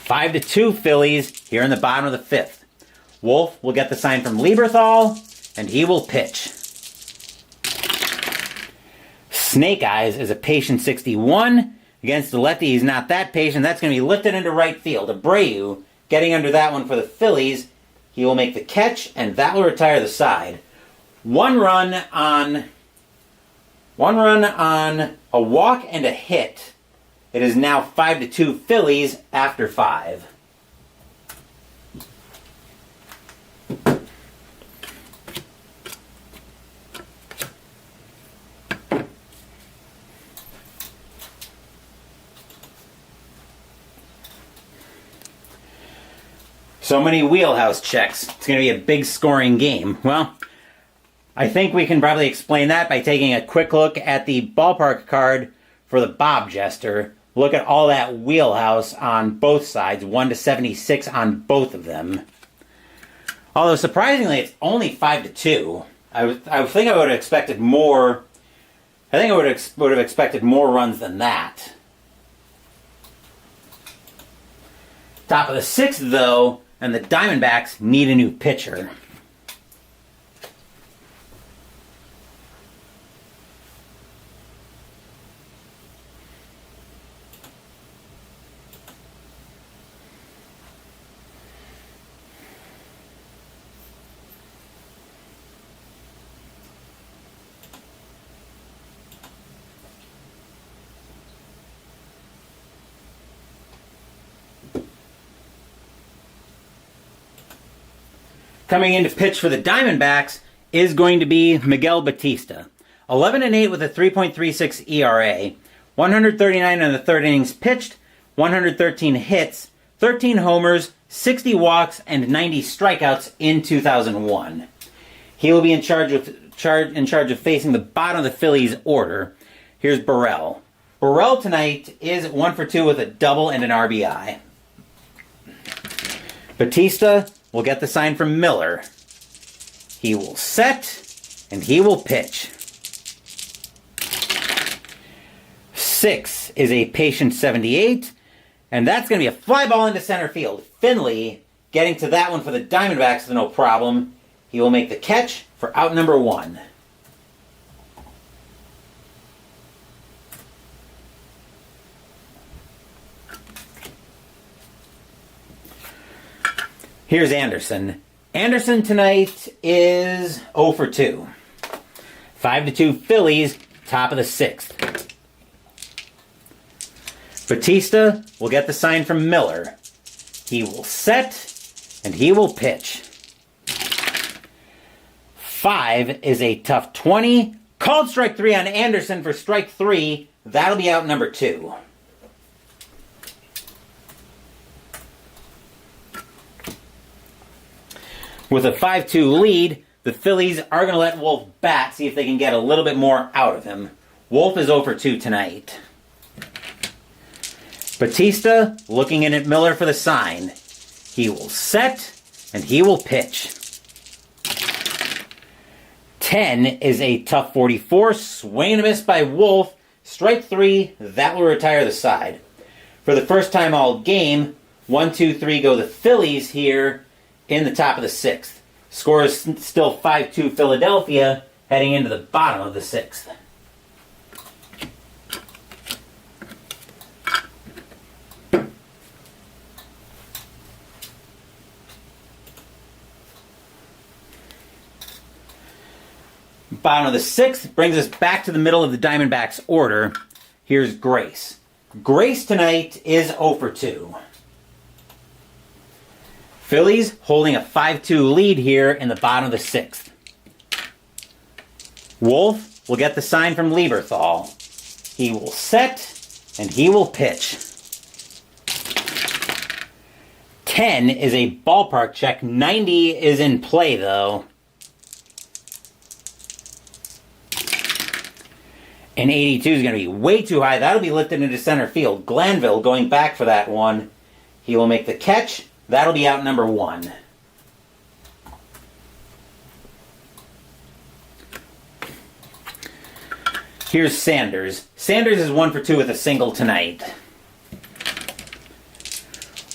5-2 Phillies here in the bottom of the 5th. Wolf will get the sign from Lieberthal, and he will pitch. Snake Eyes is a patient 61. Against the lefty, he's not that patient. That's going to be lifted into right field. Abreu getting under that one for the Phillies. He will make the catch, and that will retire the side. One run on a walk and a hit. It is now 5-2 Phillies after 5. So many wheelhouse checks. It's going to be a big scoring game. Well, I think we can probably explain that by taking a quick look at the ballpark card for the Bob Jester. Look at all that wheelhouse on both sides, 1-76 on both of them. Although surprisingly, it's only 5-2. I think I would have expected more. I think I would have expected more runs than that. Top of the 6th, though, and the Diamondbacks need a new pitcher. Coming in to pitch for the Diamondbacks is going to be Miguel Batista. 11-8 with a 3.36 ERA. 139 in the third innings pitched, 113 hits, 13 homers, 60 walks, and 90 strikeouts in 2001. He will be in charge of facing the bottom of the Phillies order. Here's Burrell. Burrell tonight is 1 for 2 with a double and an RBI. Batista will get the sign from Miller. He will set, and he will pitch. 6 is a patient 78, and that's going to be a fly ball into center field. Finley getting to that one for the Diamondbacks with no problem. He will make the catch for out number 1. Here's Anderson. Anderson tonight is 0 for 2. 5-2 Phillies, top of the 6th. Batista will get the sign from Miller. He will set, and he will pitch. 5 is a tough 20. Called strike 3 on Anderson for strike 3. That'll be out number 2. With a 5-2 lead, the Phillies are going to let Wolf bat, see if they can get a little bit more out of him. Wolf is 0 for 2 tonight. Batista looking in at Miller for the sign. He will set, and he will pitch. 10 is a tough 44. Swing and a miss by Wolf. Strike 3. That will retire the side. For the first time all game, 1-2-3 go the Phillies here in the top of the 6th. Score is still 5-2 Philadelphia heading into the bottom of the 6th. Bottom of the 6th brings us back to the middle of the Diamondbacks order. Here's Grace. Grace tonight is 0 for 2. Phillies holding a 5-2 lead here in the bottom of the 6th. Wolf will get the sign from Lieberthal. He will set, and he will pitch. 10 is a ballpark check. 90 is in play, though. And 82 is going to be way too high. That'll be lifted into center field. Glanville going back for that one. He will make the catch. That'll be out number 1. Here's Sanders. Sanders is 1 for 2 with a single tonight.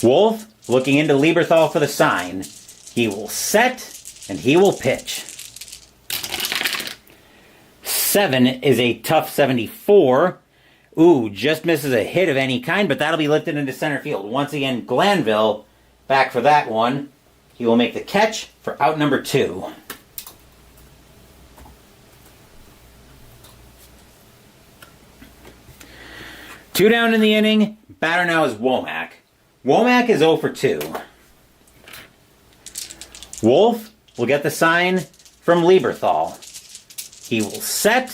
Wolf looking into Lieberthal for the sign. He will set and he will pitch. 7 is a tough 74. Ooh, just misses a hit of any kind, but that'll be lifted into center field. Once again, Glanville back for that one. He will make the catch for out number 2. Two down in the inning. Batter now is Womack. Womack is 0 for 2. Wolf will get the sign from Lieberthal. He will set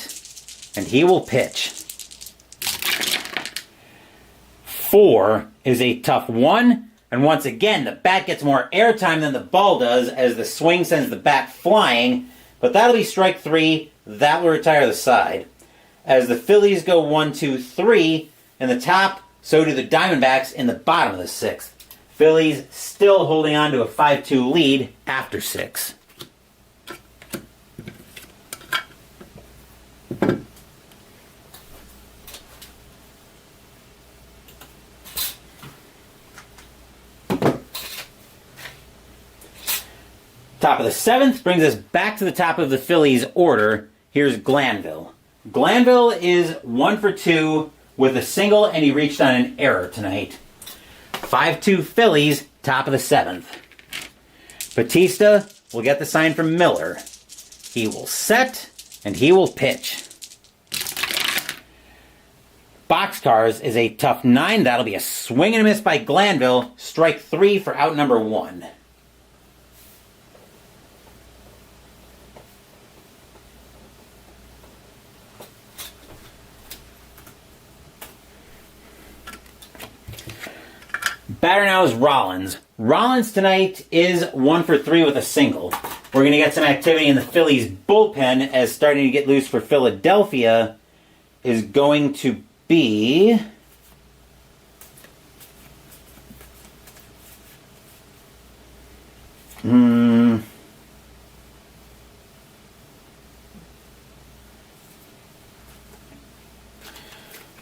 and he will pitch. 4 is a tough 1. And once again, the bat gets more airtime than the ball does as the swing sends the bat flying. But that'll be strike 3. That will retire the side. As the Phillies go 1, 2, 3 in the top, so do the Diamondbacks in the bottom of the 6th. Phillies still holding on to a 5-2 lead after 6. Top of the 7th brings us back to the top of the Phillies order. Here's Glanville. Glanville is 1 for 2 with a single, and he reached on an error tonight. 5-2 Phillies, top of the 7th. Batista will get the sign from Miller. He will set, and he will pitch. Boxcars is a tough 9. That'll be a swing and a miss by Glanville. Strike 3 for out number 1. Batter now is Rollins. Rollins tonight is 1 for 3 with a single. We're going to get some activity in the Phillies bullpen as starting to get loose for Philadelphia is going to be...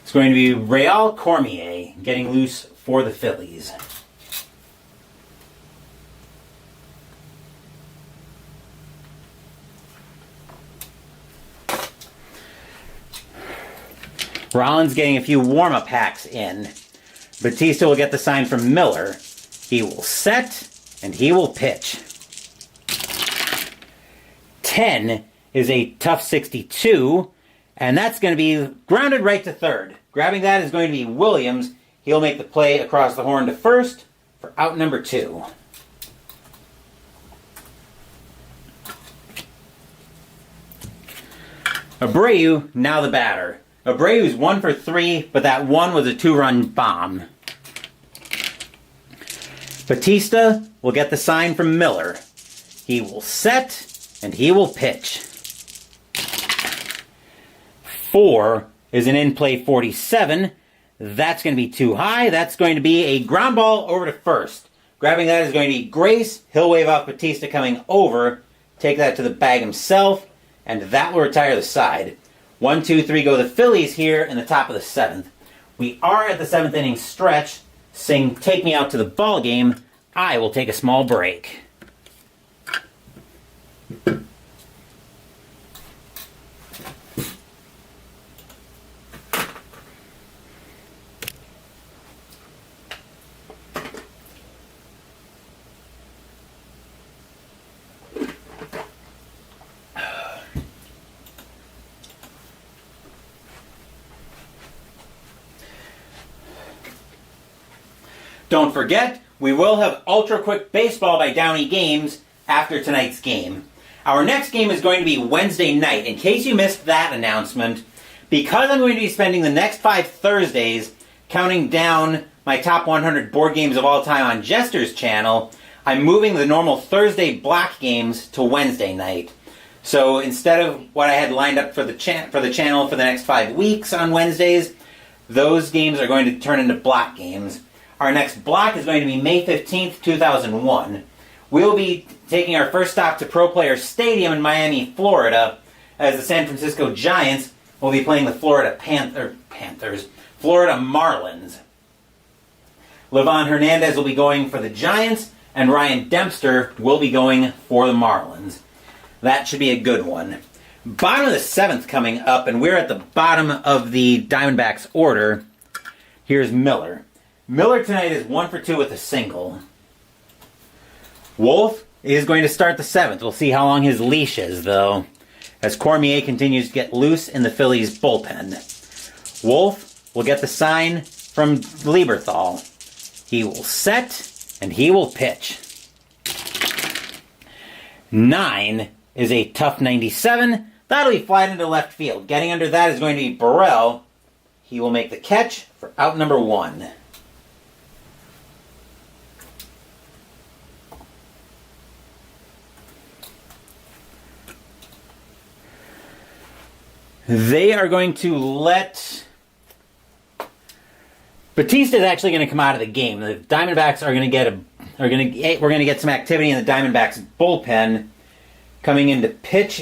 It's going to be Real Cormier getting loose for the Phillies. Rollins getting a few warm-up hacks in. Batista will get the sign from Miller. He will set, and he will pitch. 10 is a tough 62, and that's going to be grounded right to third. Grabbing that is going to be Williams. He'll make the play across the horn to first for out number 2. Abreu, now the batter. Abreu's 1 for 3, but that one was a 2-run bomb. Batista will get the sign from Miller. He will set, and he will pitch. 4 is an in-play 47. That's going to be too high. That's going to be a ground ball over to first. Grabbing that is going to be Grace. He'll wave off Batista coming over. Take that to the bag himself. And that will retire the side. 1, 2, 3 go the Phillies here in the top of the 7th. We are at the 7th inning stretch. Sing Take Me Out to the Ball Game. I will take a small break. Don't forget, we will have Ultra Quick Baseball by Downey Games after tonight's game. Our next game is going to be Wednesday night. In case you missed that announcement, because I'm going to be spending the next 5 Thursdays counting down my top 100 board games of all time on Jester's channel, I'm moving the normal Thursday block games to Wednesday night. So instead of what I had lined up for the channel for the next 5 weeks on Wednesdays, those games are going to turn into block games. Our next block is going to be May 15th, 2001. We'll be taking our first stop to Pro Player Stadium in Miami, Florida, as the San Francisco Giants will be playing the Florida Marlins. Livan Hernandez will be going for the Giants, and Ryan Dempster will be going for the Marlins. That should be a good one. Bottom of the 7th coming up, and we're at the bottom of the Diamondbacks order. Here's Miller. Miller tonight is 1 for 2 with a single. Wolf is going to start the 7th. We'll see how long his leash is, though, as Cormier continues to get loose in the Phillies' bullpen. Wolf will get the sign from Lieberthal. He will set, and he will pitch. 9 is a tough 97. That'll be flied into left field. Getting under that is going to be Burrell. He will make the catch for out number 1. They are going to let... Batista's actually going to come out of the game. The Diamondbacks are going to get we're going to get some activity in the Diamondbacks bullpen. Coming in to pitch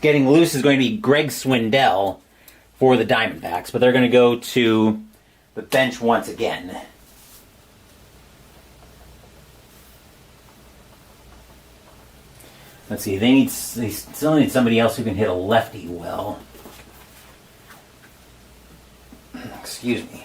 getting loose is going to be Greg Swindell for the Diamondbacks, but they're going to go to the bench once again. Let's see. They still need somebody else who can hit a lefty well. Excuse me.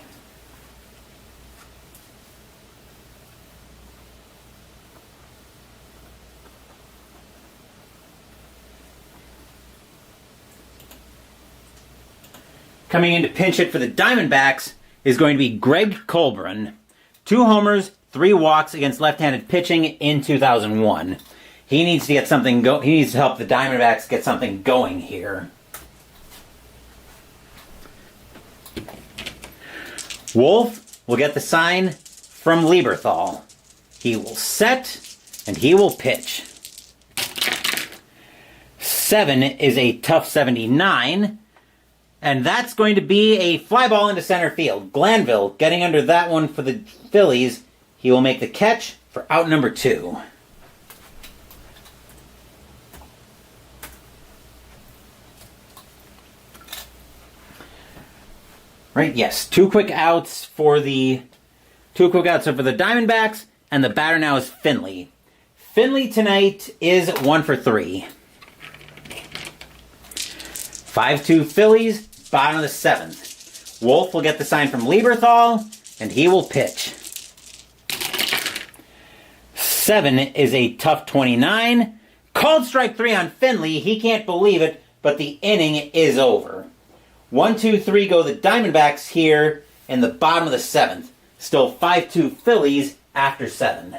Coming in to pinch hit for the Diamondbacks is going to be Greg Colburn. 2 homers, 3 walks against left-handed pitching in 2001. He needs to get something he needs to help the Diamondbacks get something going here. Wolf will get the sign from Lieberthal. He will set, and he will pitch. 7 is a tough 79. And that's going to be a fly ball into center field. Glanville getting under that one for the Phillies. He will make the catch for out number 2. Right, yes. Two quick outs for the Diamondbacks, and the batter now is Finley. Finley tonight is 1 for 3. 5-2 Phillies. Bottom of the 7th. Wolf will get the sign from Lieberthal, and he will pitch. 7 is a tough 29. Called strike 3 on Finley. He can't believe it, but the inning is over. 1, 2, 3 go the Diamondbacks here in the bottom of the 7th. Still 5-2 Phillies after 7.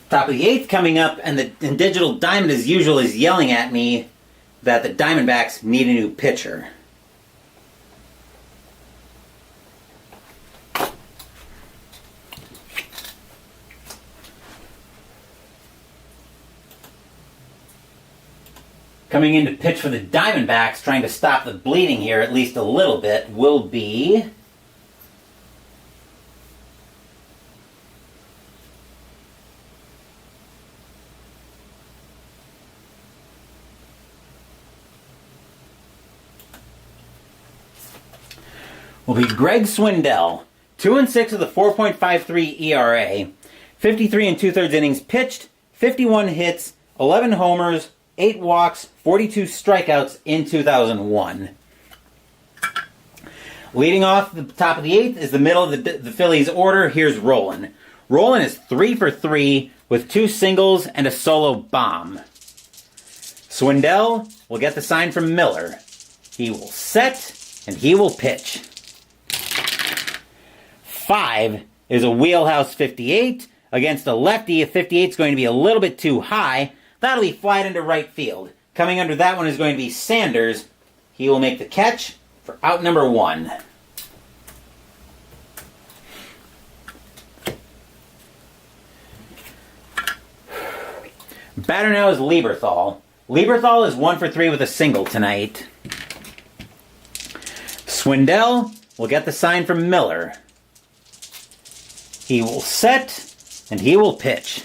Top of the 8th coming up, and Digital Diamond, as usual, is yelling at me that the Diamondbacks need a new pitcher. Coming in to pitch for the Diamondbacks, trying to stop the bleeding here at least a little bit, will be... Greg Swindell. 2-6 with a 4.53 ERA. 53 2/3 innings pitched, 51 hits, 11 homers, 8 walks, 42 strikeouts in 2001. Leading off the top of the 8th is the middle of the Phillies order. Here's Rolen. Rolen is 3 for 3 with 2 singles and a solo bomb. Swindell will get the sign from Miller. He will set, and he will pitch. 5 is a wheelhouse 58. Against a lefty, a 58 is going to be a little bit too high. That'll be flied into right field. Coming under that one is going to be Sanders. He will make the catch for out number 1. Batter now is Lieberthal. Lieberthal is 1 for 3 with a single tonight. Swindell will get the sign from Miller. He will set, and he will pitch.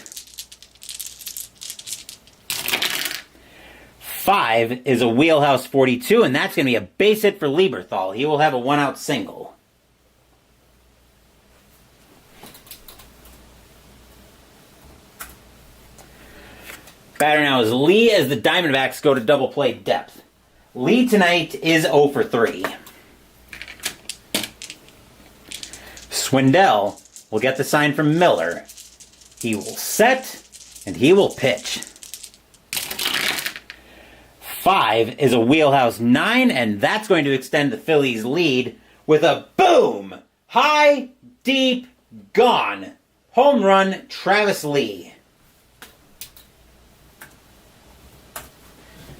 5 is a wheelhouse 42, and that's going to be a base hit for Lieberthal. He will have a 1-out single. Batter now is Lee as the Diamondbacks go to double play depth. Lee tonight is 0 for 3. Swindell will get the sign from Miller. He will set, and he will pitch. 5 is a wheelhouse 9, and that's going to extend the Phillies' lead with a boom! High, deep, gone. Home run, Travis Lee.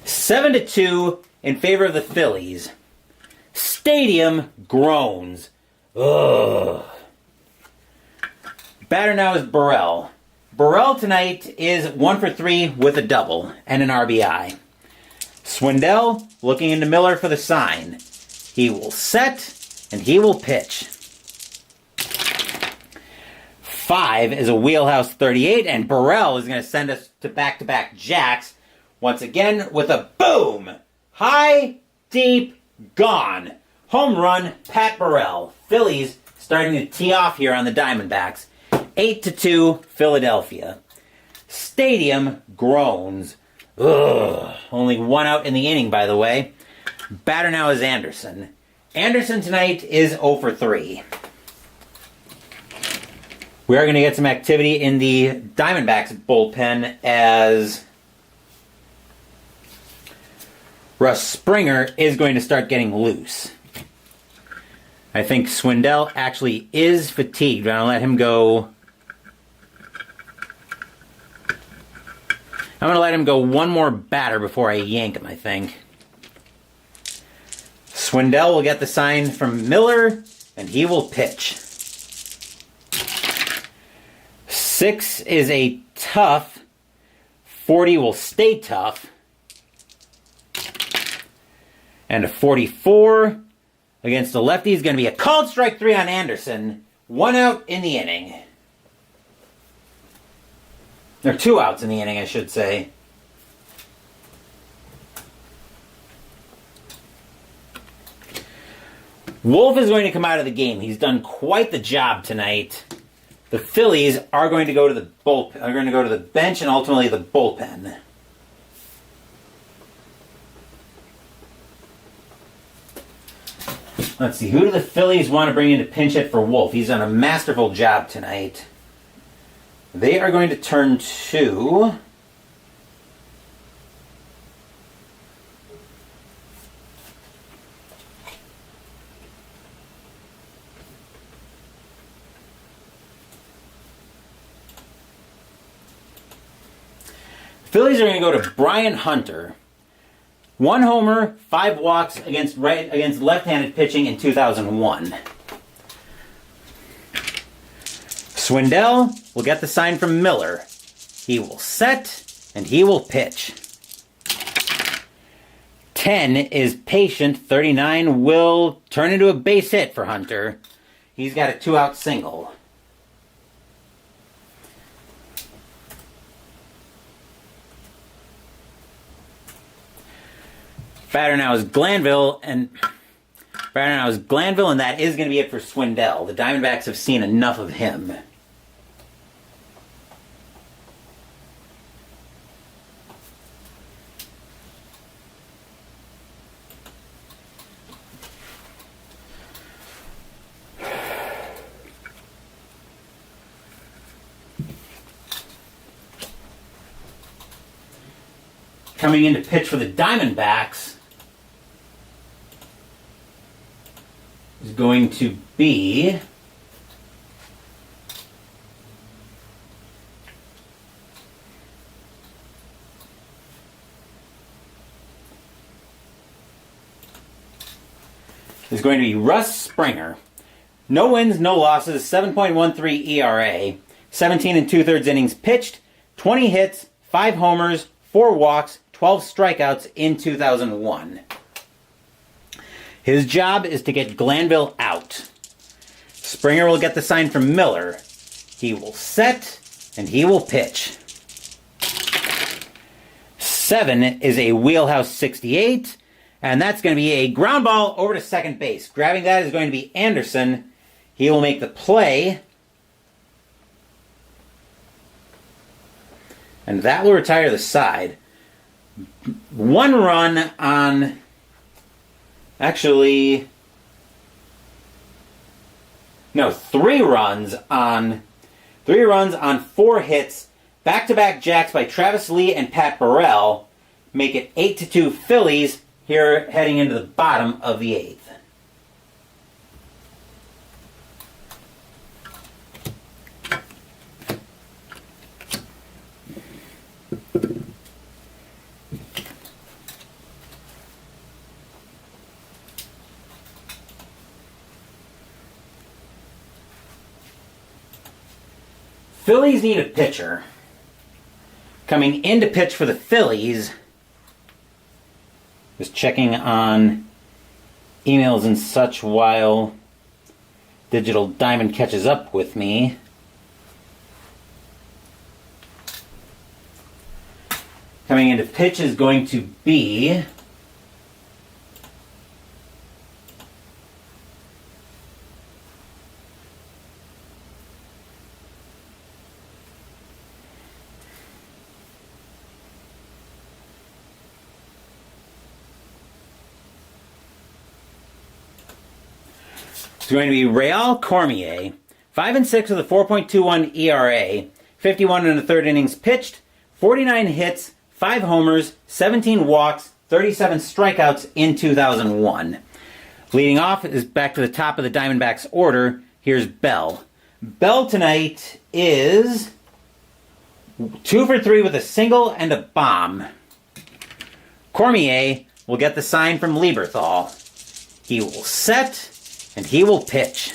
7-2 in favor of the Phillies. Stadium groans. Ugh. Batter now is Burrell. Burrell tonight is 1 for 3 with a double and an RBI. Swindell looking into Miller for the sign. He will set, and he will pitch. 5 is a wheelhouse 38, and Burrell is going to send us to back-to-back jacks once again with a boom! High, deep, gone. Home run, Pat Burrell. Phillies starting to tee off here on the Diamondbacks. 8-2, Philadelphia. Stadium groans. Ugh. Only 1 out in the inning, by the way. Batter now is Anderson. Anderson tonight is 0 for 3. We are going to get some activity in the Diamondbacks bullpen as Russ Springer is going to start getting loose. I think Swindell actually is fatigued. I'm going to let him go. I'm going to let him go one more batter before I yank him, I think. Swindell will get the sign from Miller, and he will pitch. 6 is a tough. 40 will stay tough. And a 44 against the lefty is going to be a called strike 3 on Anderson. 1 out in the inning. Or 2 outs in the inning, I should say. Wolf is going to come out of the game. He's done quite the job tonight. The Phillies are going to go to the bench and ultimately the bullpen. Let's see, who do the Phillies want to bring in to pinch hit for Wolf? He's done a masterful job tonight. They are going to turn to Phillies are going to go to Brian Hunter. 1 homer, 5 walks against left-handed pitching in 2001. Swindell will get the sign from Miller. He will set, and he will pitch. 10 is patient. 39 will turn into a base hit for Hunter. He's got a 2-out single. Batter now is Glanville, and that is going to be it for Swindell. The Diamondbacks have seen enough of him. Coming in to pitch for the Diamondbacks is going to be Russ Springer. No wins, no losses, 7.13 ERA, 17 2/3 innings pitched, 20 hits, 5 homers, 4 walks, 12 strikeouts in 2001. His job is to get Glanville out. Springer will get the sign from Miller. He will set, and he will pitch. 7 is a wheelhouse 68, and that's going to be a ground ball over to second base. Grabbing that is going to be Anderson. He will make the play, and that will retire the side. 1 run on... Actually... No, 3 runs on 4 hits. Back-to-back jacks by Travis Lee and Pat Burrell make it 8-2 Phillies here heading into the bottom of the 8th. Phillies need a pitcher. Coming in to pitch for the Phillies, just checking on emails and such while Digital Diamond catches up with me. Coming in to pitch is going to be It's going to be Real Cormier, 5-6 with a 4.21 ERA, 51 and a third innings pitched, 49 hits, 5 homers, 17 walks, 37 strikeouts in 2001. Leading off is back to the top of the Diamondbacks order. Here's Bell. Bell tonight is 2 for 3 with a single and a bomb. Cormier will get the sign from Lieberthal. He will set, and he will pitch.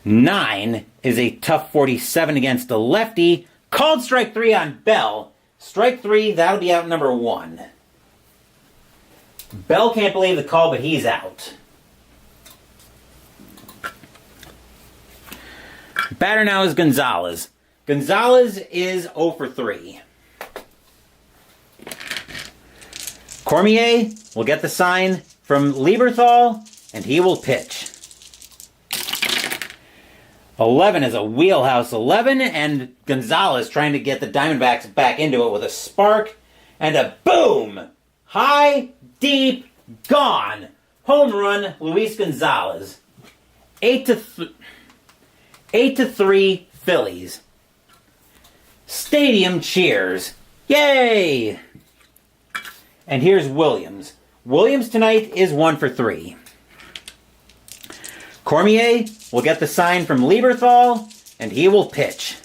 9 is a tough 47 against a lefty. Called strike 3 on Bell. Strike 3, that'll be out number 1. Bell can't believe the call, but he's out. Batter now is Gonzalez. Gonzalez is 0 for 3. Cormier will get the sign from Lieberthal, and he will pitch. 11 is a wheelhouse 11, and Gonzalez trying to get the Diamondbacks back into it with a spark, and a boom! High, deep, gone! Home run, Luis Gonzalez. 8-3 Phillies. Stadium cheers. Yay! And here's Williams. Williams tonight is 1 for 3. Cormier will get the sign from Lieberthal, and he will pitch.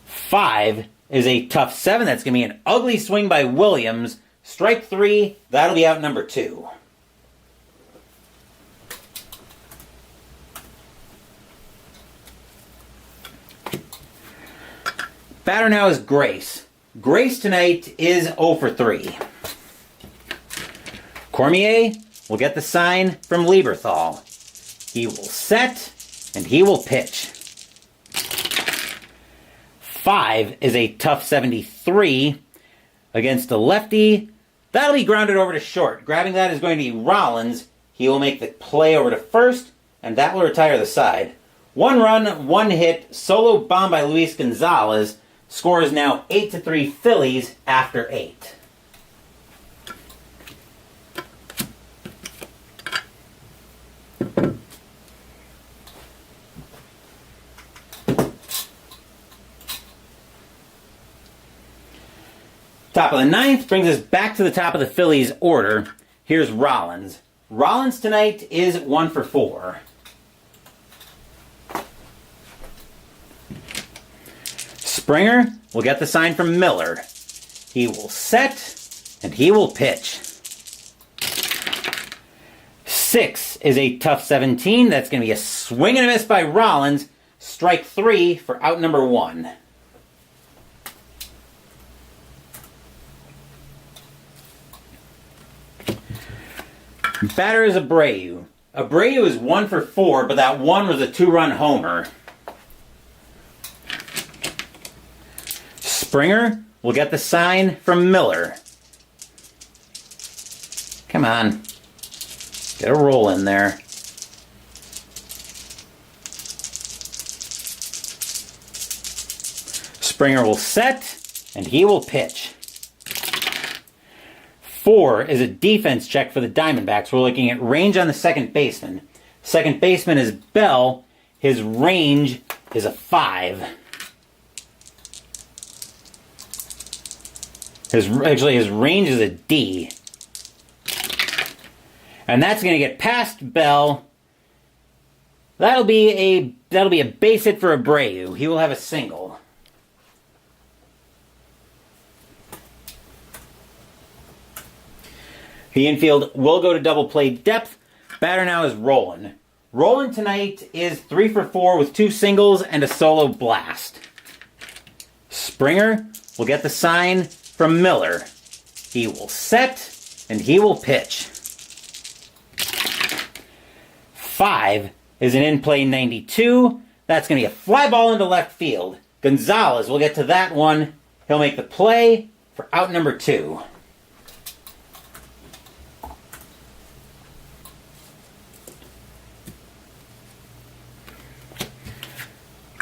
5 is a tough 7. That's going to be an ugly swing by Williams. Strike 3, that'll be out number 2. Batter now is Grace. Grace tonight is 0 for 3. Cormier will get the sign from Lieberthal. He will set, and he will pitch. 5 is a tough 73 against a lefty. That'll be grounded over to short. Grabbing that is going to be Rollins. He will make the play over to first, and that will retire the side. 1 run, 1 hit, solo bomb by Luis Gonzalez. Score is now 8-3 Phillies after 8. Top of the 9th brings us back to the top of the Phillies order. Here's Rollins. Rollins tonight is 1 for 4. Springer will get the sign from Miller. He will set, and he will pitch. 6 is a tough 17. That's going to be a swing and a miss by Rollins. Strike 3 for out number 1. Batter is Abreu. Abreu is 1 for 4, but that one was a 2-run homer. Springer will get the sign from Miller. Come on. Get a roll in there. Springer will set, and he will pitch. 4 is a defense check for the Diamondbacks. We're looking at range on the second baseman. Second baseman is Bell. His range is a 5. His range is a D. And that's going to get past Bell. That'll be a base hit for Abreu. He will have a single. The infield will go to double play depth. Batter now is Roland. Roland tonight is 3 for 4 with 2 singles and a solo blast. Springer will get the sign from Miller. He will set and he will pitch. 5 is an in-play 92. That's going to be a fly ball into left field. Gonzalez will get to that one. He'll make the play for out number 2.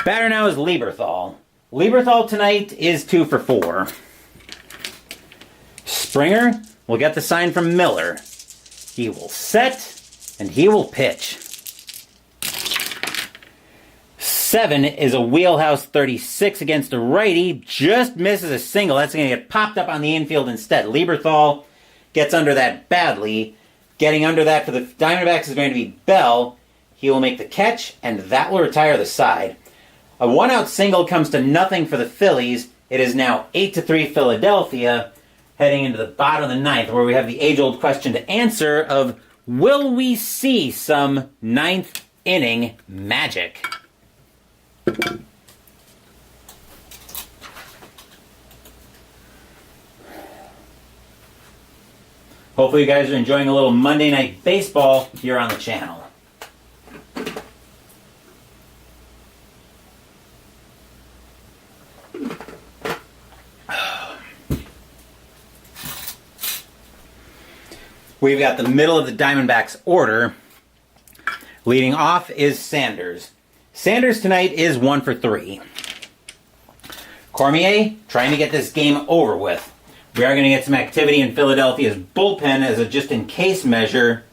Batter now is Lieberthal. Lieberthal tonight is 2 for 4. Springer will get the sign from Miller. He will set, and he will pitch. 7 is a wheelhouse 36 against a righty. Just misses a single. That's going to get popped up on the infield instead. Lieberthal gets under that badly. Getting under that for the Diamondbacks is going to be Bell. He will make the catch, and that will retire the side. A 1-out single comes to nothing for the Phillies. It is now 8-3 Philadelphia, heading into the bottom of the 9th, where we have the age-old question to answer of, will we see some 9th inning magic? Hopefully you guys are enjoying a little Monday Night Baseball here on the channel. We've got the middle of the Diamondbacks order. Leading off is Sanders. Sanders tonight is 1 for 3. Cormier trying to get this game over with. We are going to get some activity in Philadelphia's bullpen as a just-in-case measure.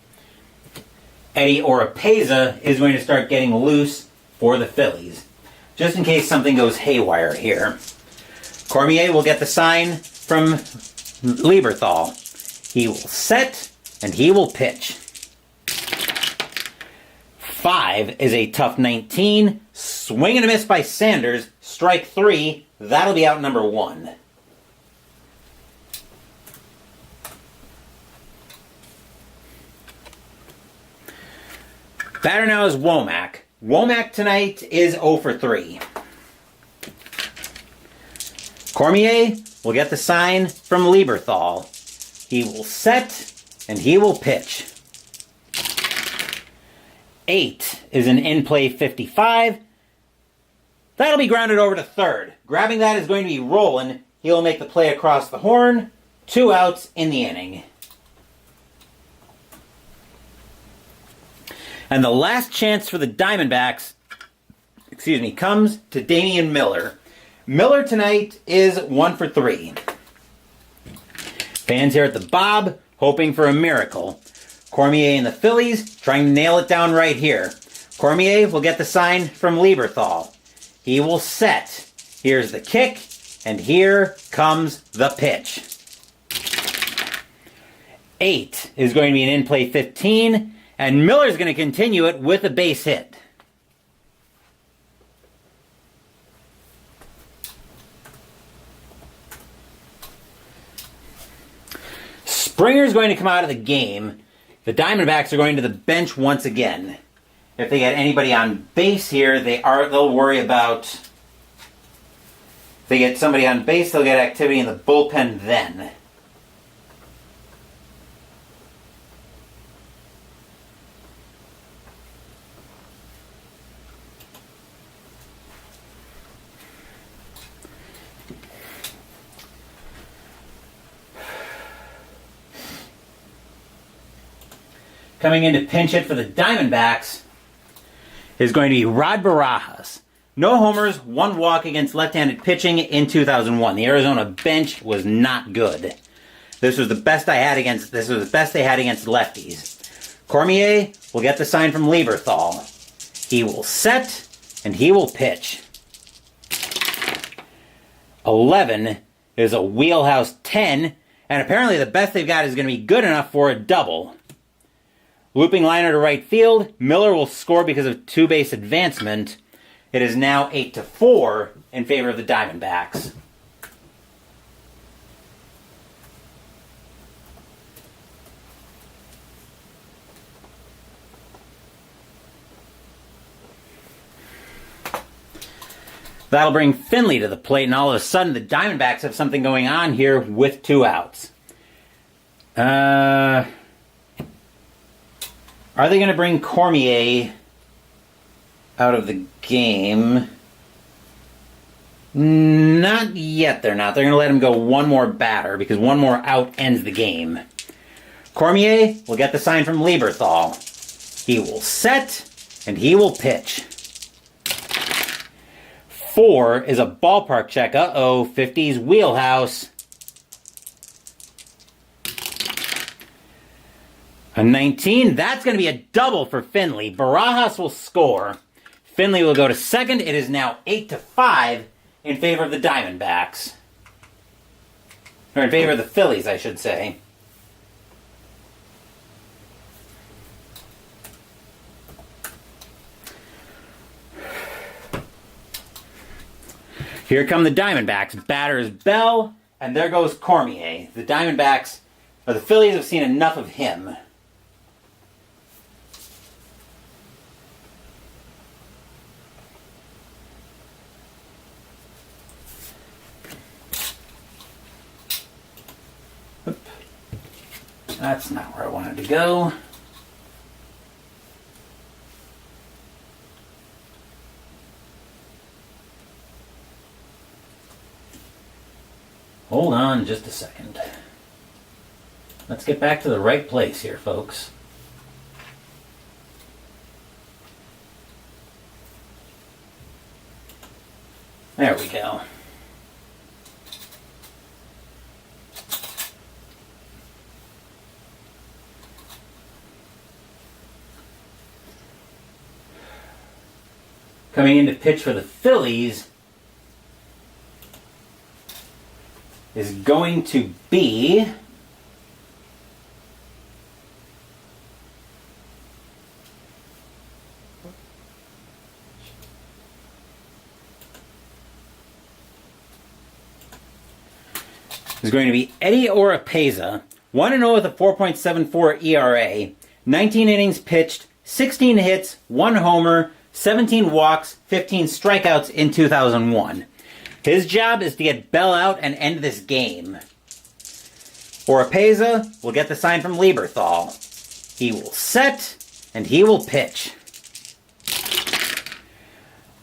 Eddie Oropeza is going to start getting loose for the Phillies, just in case something goes haywire here. Cormier will get the sign from Lieberthal. He will set, and he will pitch. 5 is a tough 19. Swing and a miss by Sanders. Strike 3. That'll be out number 1. Batter now is Womack. Womack tonight is 0 for 3. Cormier will get the sign from Lieberthal. He will set, and he will pitch. 8 is an in-play 55. That'll be grounded over to third. Grabbing that is going to be Roland. He'll make the play across the horn. 2 outs in the inning. And the last chance for the Diamondbacks, comes to Damian Miller. Miller tonight is 1 for 3. Fans here at the Bob hoping for a miracle. Cormier and the Phillies trying to nail it down right here. Cormier will get the sign from Lieberthal. He will set. Here's the kick, and here comes the pitch. 8 is going to be an in-play 15, and Miller's going to continue it with a base hit. Springer's going to come out of the game. The Diamondbacks are going to the bench once again. If they get anybody on base here, they'll worry about... If they get somebody on base, they'll get activity in the bullpen then. Coming in to pinch hit for the Diamondbacks is going to be Rod Barajas. No homers, 1 walk against left-handed pitching in 2001. The Arizona bench was not good. This was the best they had against lefties. Cormier will get the sign from Lieberthal. He will set and he will pitch. 11 is a wheelhouse 10, and apparently the best they've got is going to be good enough for a double. Looping liner to right field. Miller will score because of 2-base advancement. It is now 8-4 in favor of the Diamondbacks. That'll bring Finley to the plate, and all of a sudden the Diamondbacks have something going on here with 2 outs. Are they going to bring Cormier out of the game? Not yet, they're not. They're going to let him go 1 more batter because 1 more out ends the game. Cormier will get the sign from Lieberthal. He will set and he will pitch. 4 is a ballpark check. 50's wheelhouse. A 19, that's going to be a double for Finley. Barajas will score. Finley will go to second. It is now 8-5 in favor of the Diamondbacks. Or in favor of the Phillies, I should say. Here come the Diamondbacks. Batter is Bell, and there goes Cormier. The Diamondbacks, or the Phillies, have seen enough of him. That's not where I wanted to go. Hold on just a second. Let's get back to the right place here, folks. There we go. Coming in to pitch for the Phillies is going to be Eddie Oropeza, 1-0 with a 4.74 ERA, 19 innings pitched, 16 hits, 1 homer, 17 walks, 15 strikeouts in 2001. His job is to get Bell out and end this game. Oropeza will get the sign from Lieberthal. He will set and he will pitch.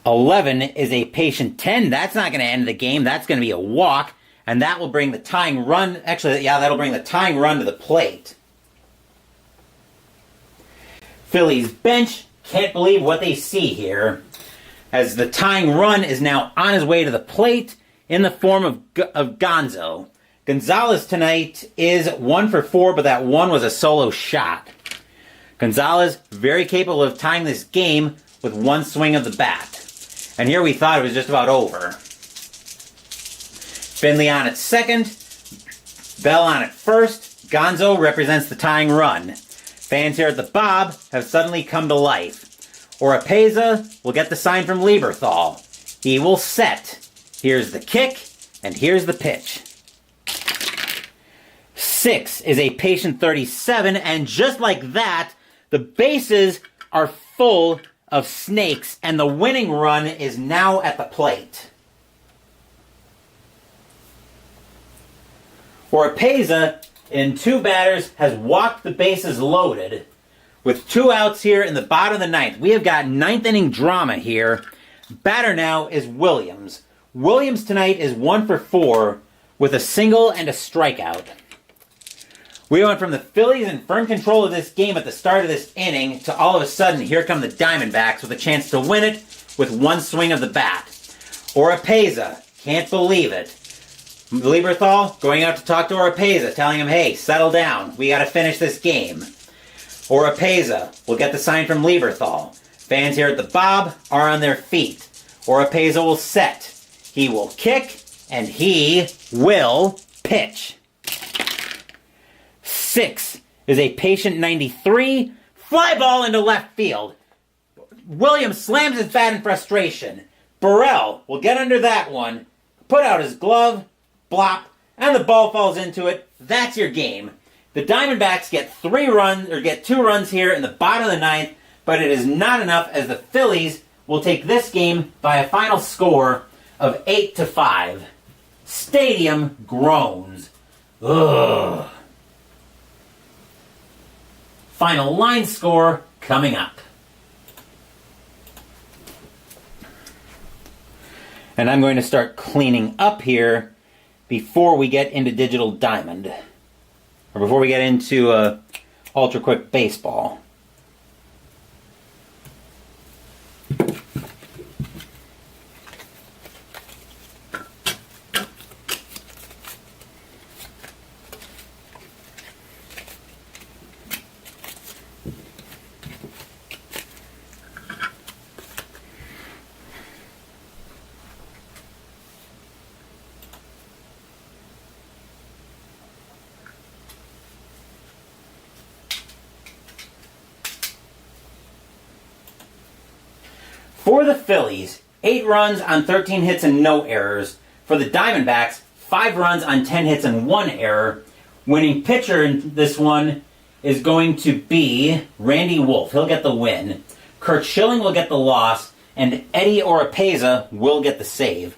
11 is a patient 10. That's not going to end the game. That's going to be a walk. And that will bring the tying run. Actually, yeah, that'll bring the tying run to the plate. Phillies bench can't believe what they see here, as the tying run is now on his way to the plate in the form of Gonzo. Gonzalez tonight is 1 for 4, but that one was a solo shot. Gonzalez very capable of tying this game with 1 swing of the bat. And here we thought it was just about over. Finley on at second, Bell on at first. Gonzo represents the tying run. Fans here at the Bob have suddenly come to life. Oropeza will get the sign from Lieberthal. He will set. Here's the kick, and here's the pitch. 6 is a patient 37, and just like that, the bases are full of snakes, and the winning run is now at the plate. Oropeza, in 2 batters, has walked the bases loaded. With 2 outs here in the bottom of the 9th. We have got 9th inning drama here. Batter now is Williams. Williams tonight is 1 for 4 with a single and a strikeout. We went from the Phillies in firm control of this game at the start of this inning to all of a sudden, here come the Diamondbacks with a chance to win it with one swing of the bat. Oropeza, can't believe it. Lieberthal going out to talk to Oropeza, telling him, hey, settle down. We got to finish this game. Oropeza will get the sign from Lieberthal. Fans here at the Bob are on their feet. Oropeza will set. He will kick, and he will pitch. 6 is a patient 93. Fly ball into left field. Williams slams his bat in frustration. Burrell will get under that one, put out his glove, blop, and the ball falls into it. That's your game. The Diamondbacks get 2 runs here in the bottom of the ninth, but it is not enough as the Phillies will take this game by a final score of 8-5. Stadium groans. Ugh. Final line score coming up. And I'm going to start cleaning up here before we get into Digital Diamond. Or before we get into Ultra Quick Baseball. For the Phillies, 8 runs on 13 hits and no errors. For the Diamondbacks, 5 runs on 10 hits and 1 error. Winning pitcher in this one is going to be Randy Wolf. He'll get the win. Kurt Schilling will get the loss, and Eddie Oropeza will get the save.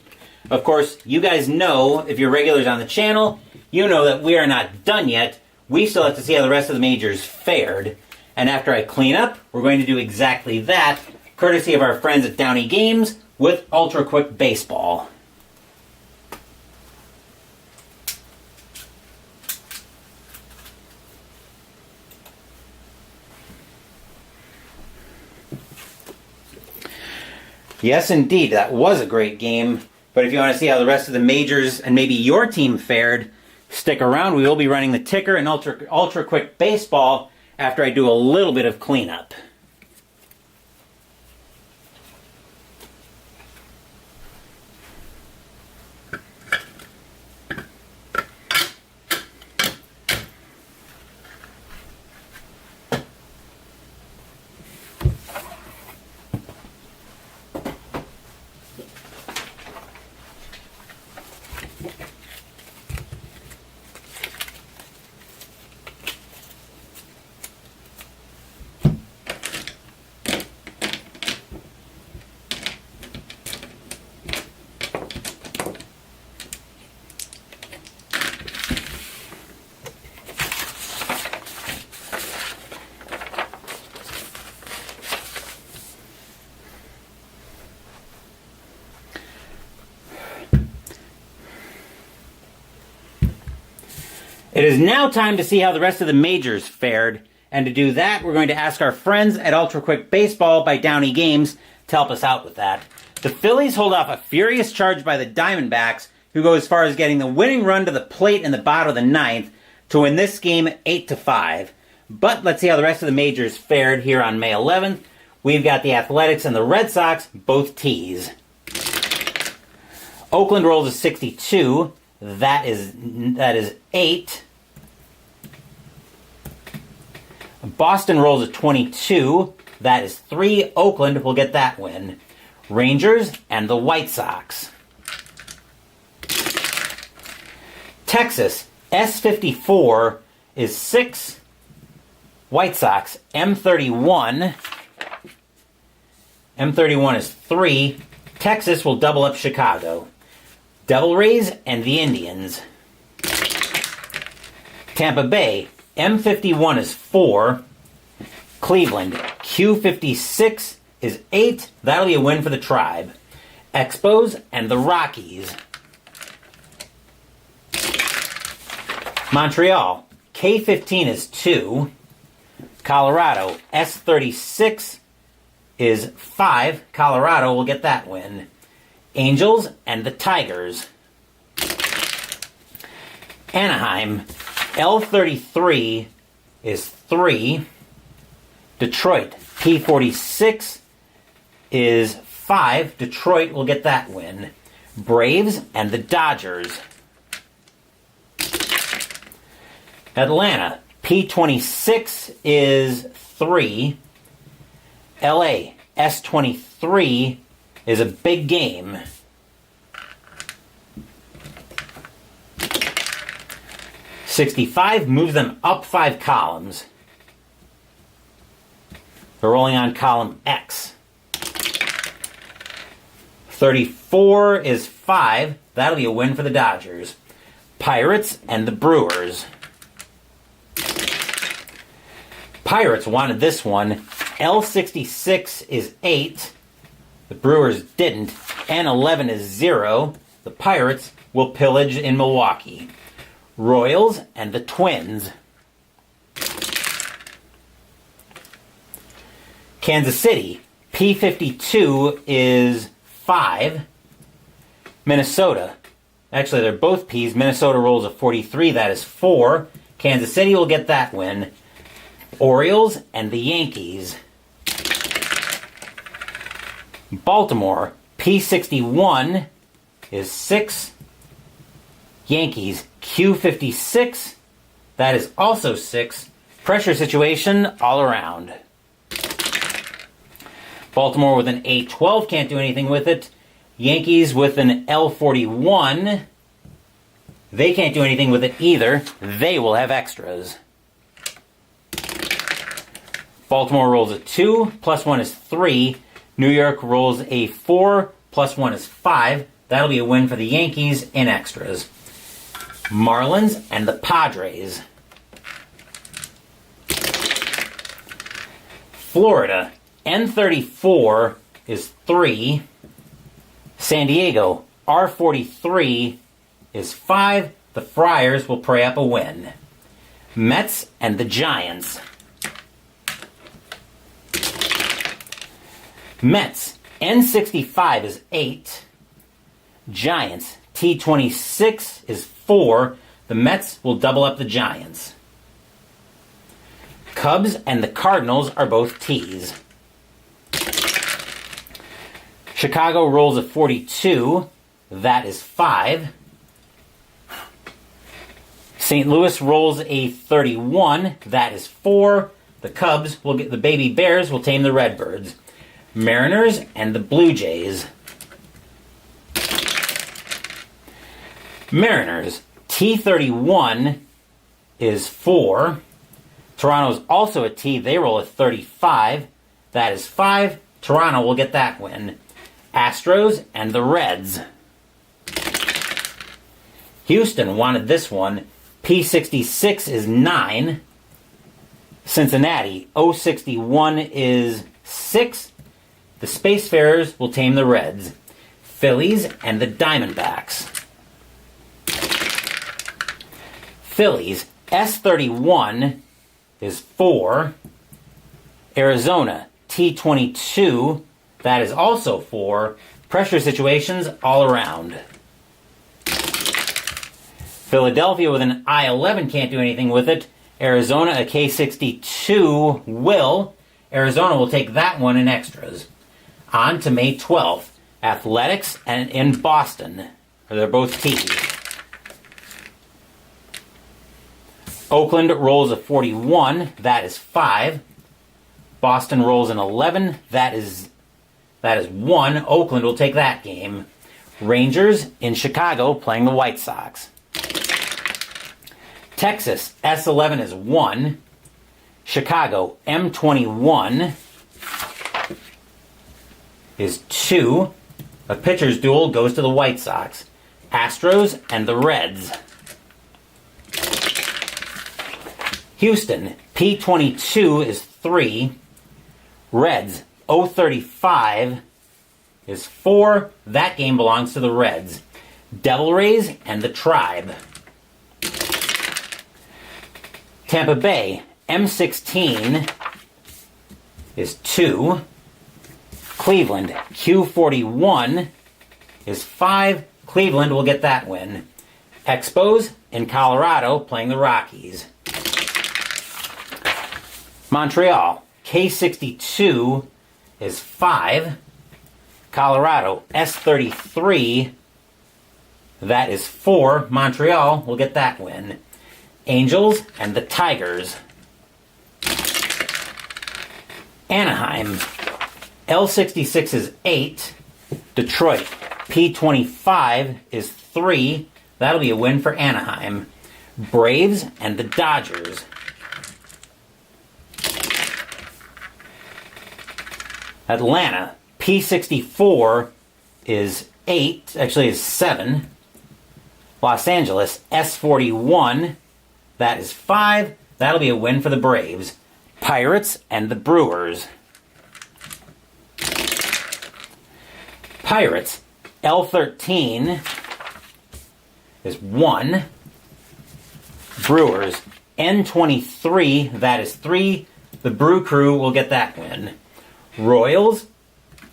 Of course, you guys know, if you're regulars on the channel, you know that we are not done yet. We still have to see how the rest of the majors fared. And after I clean up, we're going to do exactly that, courtesy of our friends at Downey Games with Ultra Quick Baseball. Yes, indeed, that was a great game. But if you want to see how the rest of the majors and maybe your team fared, stick around. We will be running the ticker and Ultra Quick Baseball after I do a little bit of cleanup. It is now time to see how the rest of the majors fared, and to do that, we're going to ask our friends at Ultra Quick Baseball by Downey Games to help us out with that. The Phillies hold off a furious charge by the Diamondbacks, who go as far as getting the winning run to the plate in the bottom of the ninth to win this game 8-5. But let's see how the rest of the majors fared here on May 11th. We've got the Athletics and the Red Sox, both tees. Oakland rolls a 62. That is 8. Boston rolls a 22. That is 3. Oakland will get that win. Rangers and the White Sox. Texas, S54 is 6. White Sox, M31. M31 is 3. Texas will double up Chicago. Devil Rays and the Indians. Tampa Bay, M51 is 4. Cleveland, Q56 is 8. That'll be a win for the Tribe. Expos and the Rockies. Montreal, K15 is 2. Colorado, S36 is 5. Colorado will get that win. Angels and the Tigers. Anaheim, L33 is 3. Detroit, P46 is 5. Detroit will get that win. Braves and the Dodgers. Atlanta, P26 is 3. LA, S23 is a big game. '65 moves them up 5 columns. They're rolling on column X. 34 is 5. That'll be a win for the Dodgers. Pirates and the Brewers. Pirates wanted this one. L66 is 8. The Brewers didn't. N11 is 0. The Pirates will pillage in Milwaukee. Royals and the Twins. Kansas City, P52 is 5. Minnesota, actually they're both Ps. Minnesota rolls a 43, that is 4. Kansas City will get that win. Orioles and the Yankees. Baltimore, P61 is 6. Yankees, Q56, that is also 6. Pressure situation all around. Baltimore with an A12 can't do anything with it. Yankees with an L41, they can't do anything with it either. They will have extras. Baltimore rolls a 2, plus 1 is 3. New York rolls a 4, plus 1 is 5. That'll be a win for the Yankees in extras. Marlins and the Padres. Florida, N34 is 3. San Diego, R43 is 5. The Friars will pray up a win. Mets and the Giants. Mets, N65 is 8. Giants, T26 is 4. The Mets will double up the Giants. Cubs and the Cardinals are both Ts. Chicago rolls a 42. That is 5. St. Louis rolls a 31. That is 4. The Cubs will get the Baby Bears will tame the Redbirds. Mariners and the Blue Jays. Mariners, T31 is 4. Toronto's also a T. They roll a 35. That is 5. Toronto will get that win. Astros and the Reds. Houston wanted this one. P66 is 9. Cincinnati, O61 is 6. The Spacefarers will tame the Reds. Phillies and the Diamondbacks. Phillies, S31 is 4. Arizona, T22, that is also 4. Pressure situations all around. Philadelphia with an I11 can't do anything with it. Arizona, a K62 will. Arizona will take that one in extras. On to May 12th. Athletics and in Boston. They're both T's. Oakland rolls a 41. That is 5. Boston rolls an 11. That is 1. Oakland will take that game. Rangers in Chicago playing the White Sox. Texas, S11 is 1. Chicago, M21 is 2. A pitcher's duel goes to the White Sox. Astros and the Reds. Houston, P22 is 3. Reds, O35 is 4. That game belongs to the Reds. Devil Rays and the Tribe. Tampa Bay, M16 is 2. Cleveland, Q41 is 5. Cleveland will get that win. Expos in Colorado playing the Rockies. Montreal, K62 is 5. Colorado, S33, that is 4. Montreal will get that win. Angels and the Tigers. Anaheim, L66 is 8. Detroit, P25 is 3. That'll be a win for Anaheim. Braves and the Dodgers. Atlanta, P64 is 8, actually is 7. Los Angeles, S41, that is 5. That'll be a win for the Braves. Pirates and the Brewers. Pirates, L13 is 1. Brewers, N23, that is 3. The Brew Crew will get that win. Royals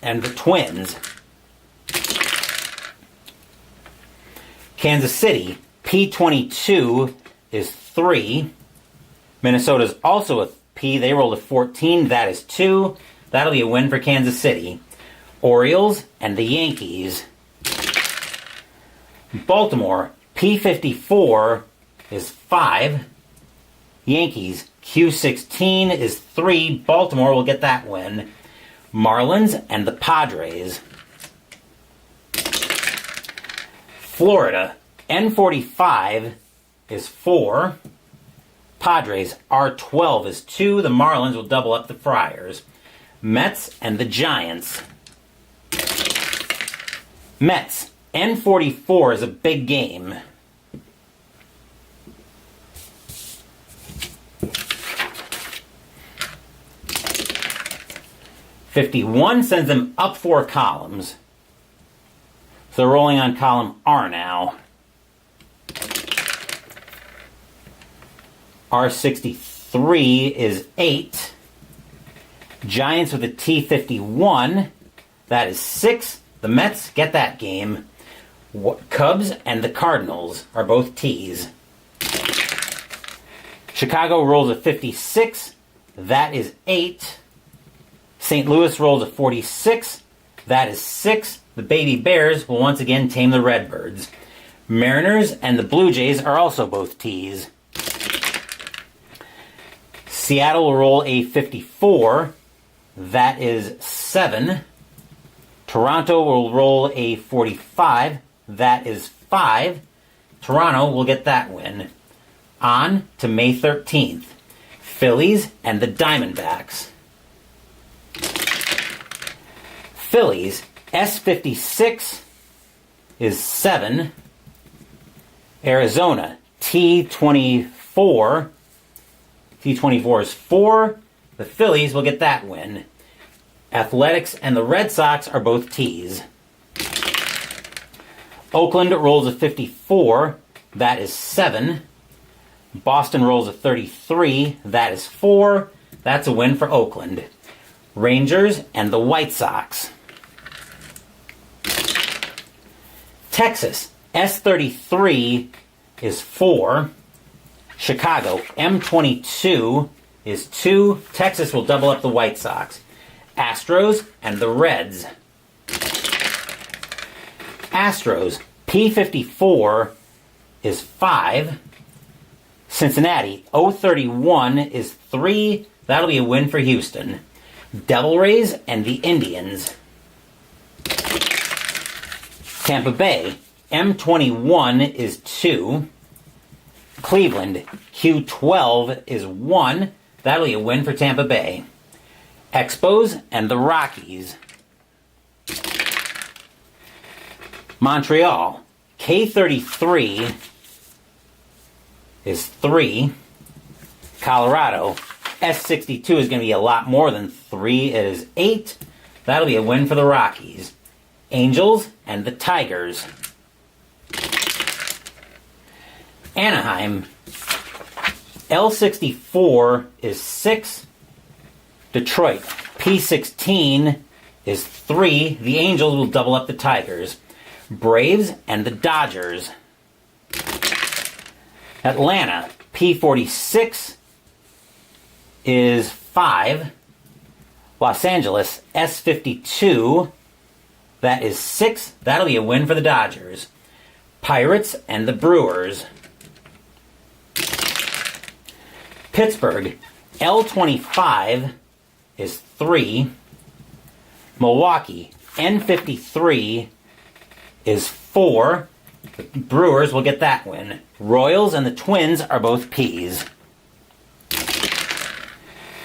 and the Twins. Kansas City, P22 is 3. Minnesota's also a P. They rolled a 14. That is 2. That'll be a win for Kansas City. Orioles and the Yankees. Baltimore, P54 is 5. Yankees, Q16 is 3. Baltimore will get that win. Marlins and the Padres. Florida, N45 is 4. Padres, R12 is 2. The Marlins will double up the Friars. Mets and the Giants. Mets, N44 is a big game. '51 sends them up 4 columns. So they're rolling on column R now. R63 is 8. Giants with a T51. That is 6. The Mets get that game. Cubs and the Cardinals are both T's. Chicago rolls a 56. That is 8. St. Louis rolls a 46. That is 6. The Baby Bears will once again tame the Redbirds. Mariners and the Blue Jays are also both T's. Seattle will roll a 54. That is 7. Toronto will roll a 45. That is 5. Toronto will get that win. On to May 13th. Phillies and the Diamondbacks. Phillies, S56 is 7. Arizona, T24. T24 is 4. The Phillies will get that win. Athletics and the Red Sox are both T's. Oakland rolls a 54. That is 7. Boston rolls a 33. That is 4. That's a win for Oakland. Rangers and the White Sox. Texas, S33 is 4. Chicago, M22 is 2. Texas will double up the White Sox. Astros and the Reds. Astros, P54 is 5. Cincinnati, O31 is 3. That'll be a win for Houston. Devil Rays and the Indians. Tampa Bay, M21 is 2. Cleveland, Q12 is 1. That'll be a win for Tampa Bay. Expos and the Rockies. Montreal, K33 is 3. Colorado, S62 is going to be a lot more than 3. It is 8. That'll be a win for the Rockies. Angels and the Tigers. L64 is 6. Detroit. P16 is 3. The Angels will double up the Tigers. Braves and the Dodgers. Atlanta. P46 is 5. Los Angeles. S52. That is 6. That'll be a win for the Dodgers. Pirates and the Brewers. Pittsburgh. L25 is 3. Milwaukee. N53 is 4. The Brewers will get that win. Royals and the Twins are both Ps.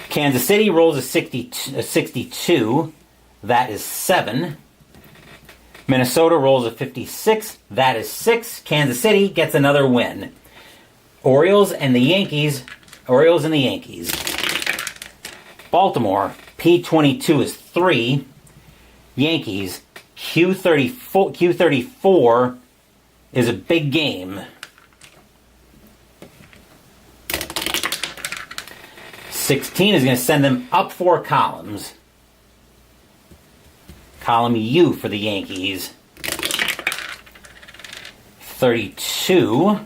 Kansas City rolls a 62. That is 7. Minnesota rolls a 56. That is 6. Kansas City gets another win. Orioles and the Yankees. Baltimore. P22 is 3. Yankees. Q34 is a big game. 16 is going to send them up 4 columns. Column U for the Yankees. 32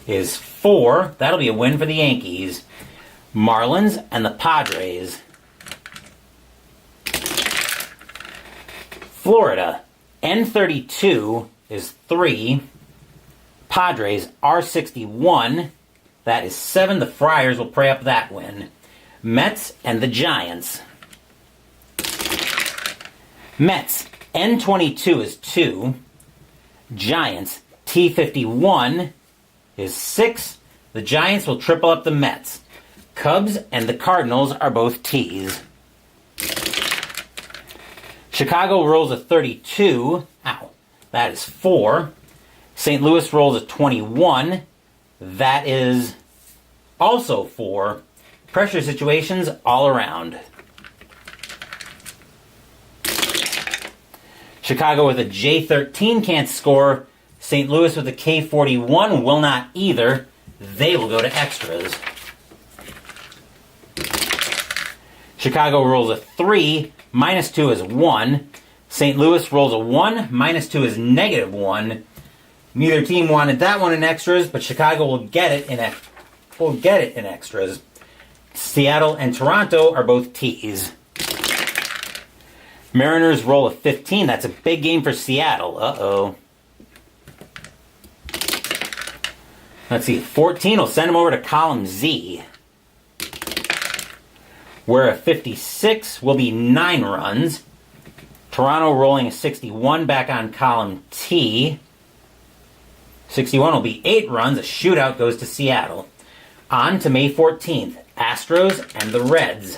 is 4. That'll be a win for the Yankees. Marlins and the Padres. Florida. N32 is 3. Padres R61. That is 7. The Friars will pray up that win. Mets and the Giants. Mets. N22 is 2. Giants. T51 is 6. The Giants will triple up the Mets. Cubs and the Cardinals are both Ts. Chicago rolls a 32. Ow. That is 4. St. Louis rolls a 21. That is also 4. Pressure situations all around. Chicago with a J13 can't score. St. Louis with a K41 will not either. They will go to extras. Chicago rolls a 3. -2 is 1. St. Louis rolls a 1. -2 is -1. Neither team wanted that one in extras, but Chicago will get it in extras. Seattle and Toronto are both Ts. Mariners roll a 15. That's a big game for Seattle. Uh-oh. Let's see. 14 will send them over to column Z, where a 56 will be 9 runs. Toronto rolling a 61 back on column T. 61 will be 8 runs. A shootout goes to Seattle. On to May 14th. Astros and the Reds.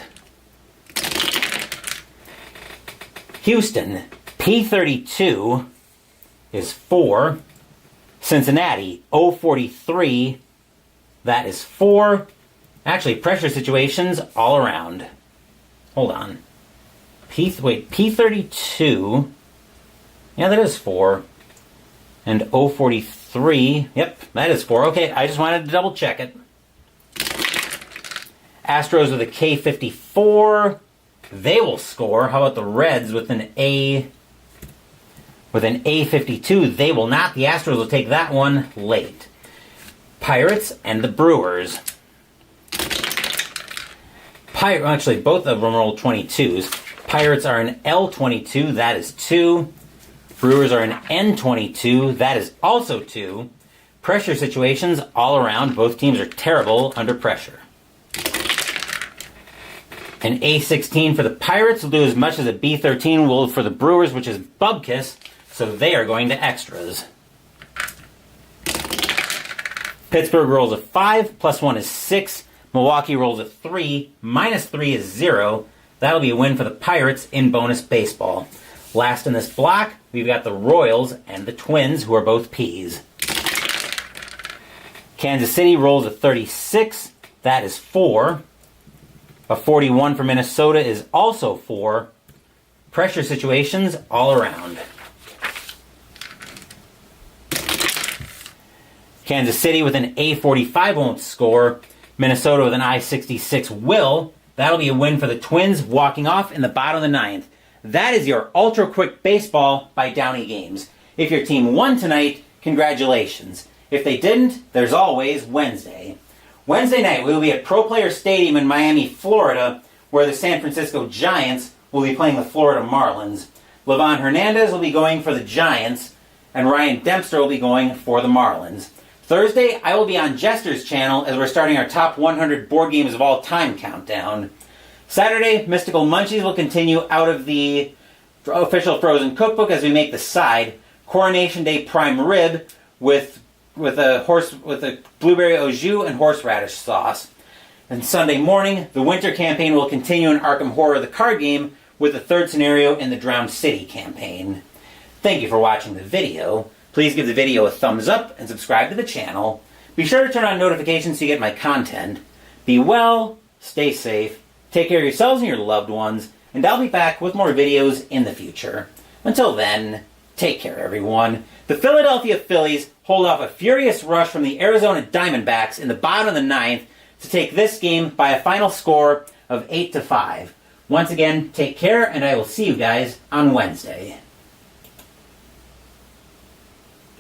Houston. P32 is 4. Cincinnati. 043. That is 4. Actually, pressure situations all around. Hold on. P32. Yeah, that is 4. And 043. Yep, that is 4. Okay, I just wanted to double check it. Astros with a K54. They will score. How about the Reds with an A52? They will not. The Astros will take that one late. Pirates and the Brewers. Actually, both of them roll 22s. Pirates are an L22. That is 2. Brewers are an N22. That is also 2. Pressure situations all around. Both teams are terrible under pressure. An A16 for the Pirates will do as much as a B13 will for the Brewers, which is bubkiss, so they are going to extras. Pittsburgh rolls a 5, +1 is 6. Milwaukee rolls a 3, -3 is 0. That'll be a win for the Pirates in bonus baseball. Last in this block, we've got the Royals and the Twins, who are both Ps. Kansas City rolls a 36. That is 4. A 41 for Minnesota is also 4. Pressure situations all around. Kansas City with an A45 won't score. Minnesota with an I66 will. That'll be a win for the Twins, walking off in the bottom of the ninth. That is your ultra quick baseball by Downey Games. If your team won tonight, congratulations. If they didn't, there's always Wednesday. Wednesday night, we will be at Pro Player Stadium in Miami, Florida, where the San Francisco Giants will be playing the Florida Marlins. Livan Hernandez will be going for the Giants, and Ryan Dempster will be going for the Marlins. Thursday, I will be on Jester's channel as we're starting our top 100 board games of all time countdown. Saturday, Mystical Munchies will continue out of the official Frozen Cookbook as we make the side. Coronation Day Prime Rib with a blueberry au jus and horseradish sauce. And Sunday morning, the Winter campaign will continue in Arkham Horror the card game with the third scenario in the Drowned City campaign. Thank you for watching the video. Please give the video a thumbs up and subscribe to the channel. Be sure to turn on notifications so you get my content. Be well, stay safe, take care of yourselves and your loved ones, and I'll be back with more videos in the future. Until then, take care everyone. The Philadelphia Phillies hold off a furious rush from the Arizona Diamondbacks in the bottom of the ninth to take this game by a final score of 8-5. Once again, take care, and I will see you guys on Wednesday.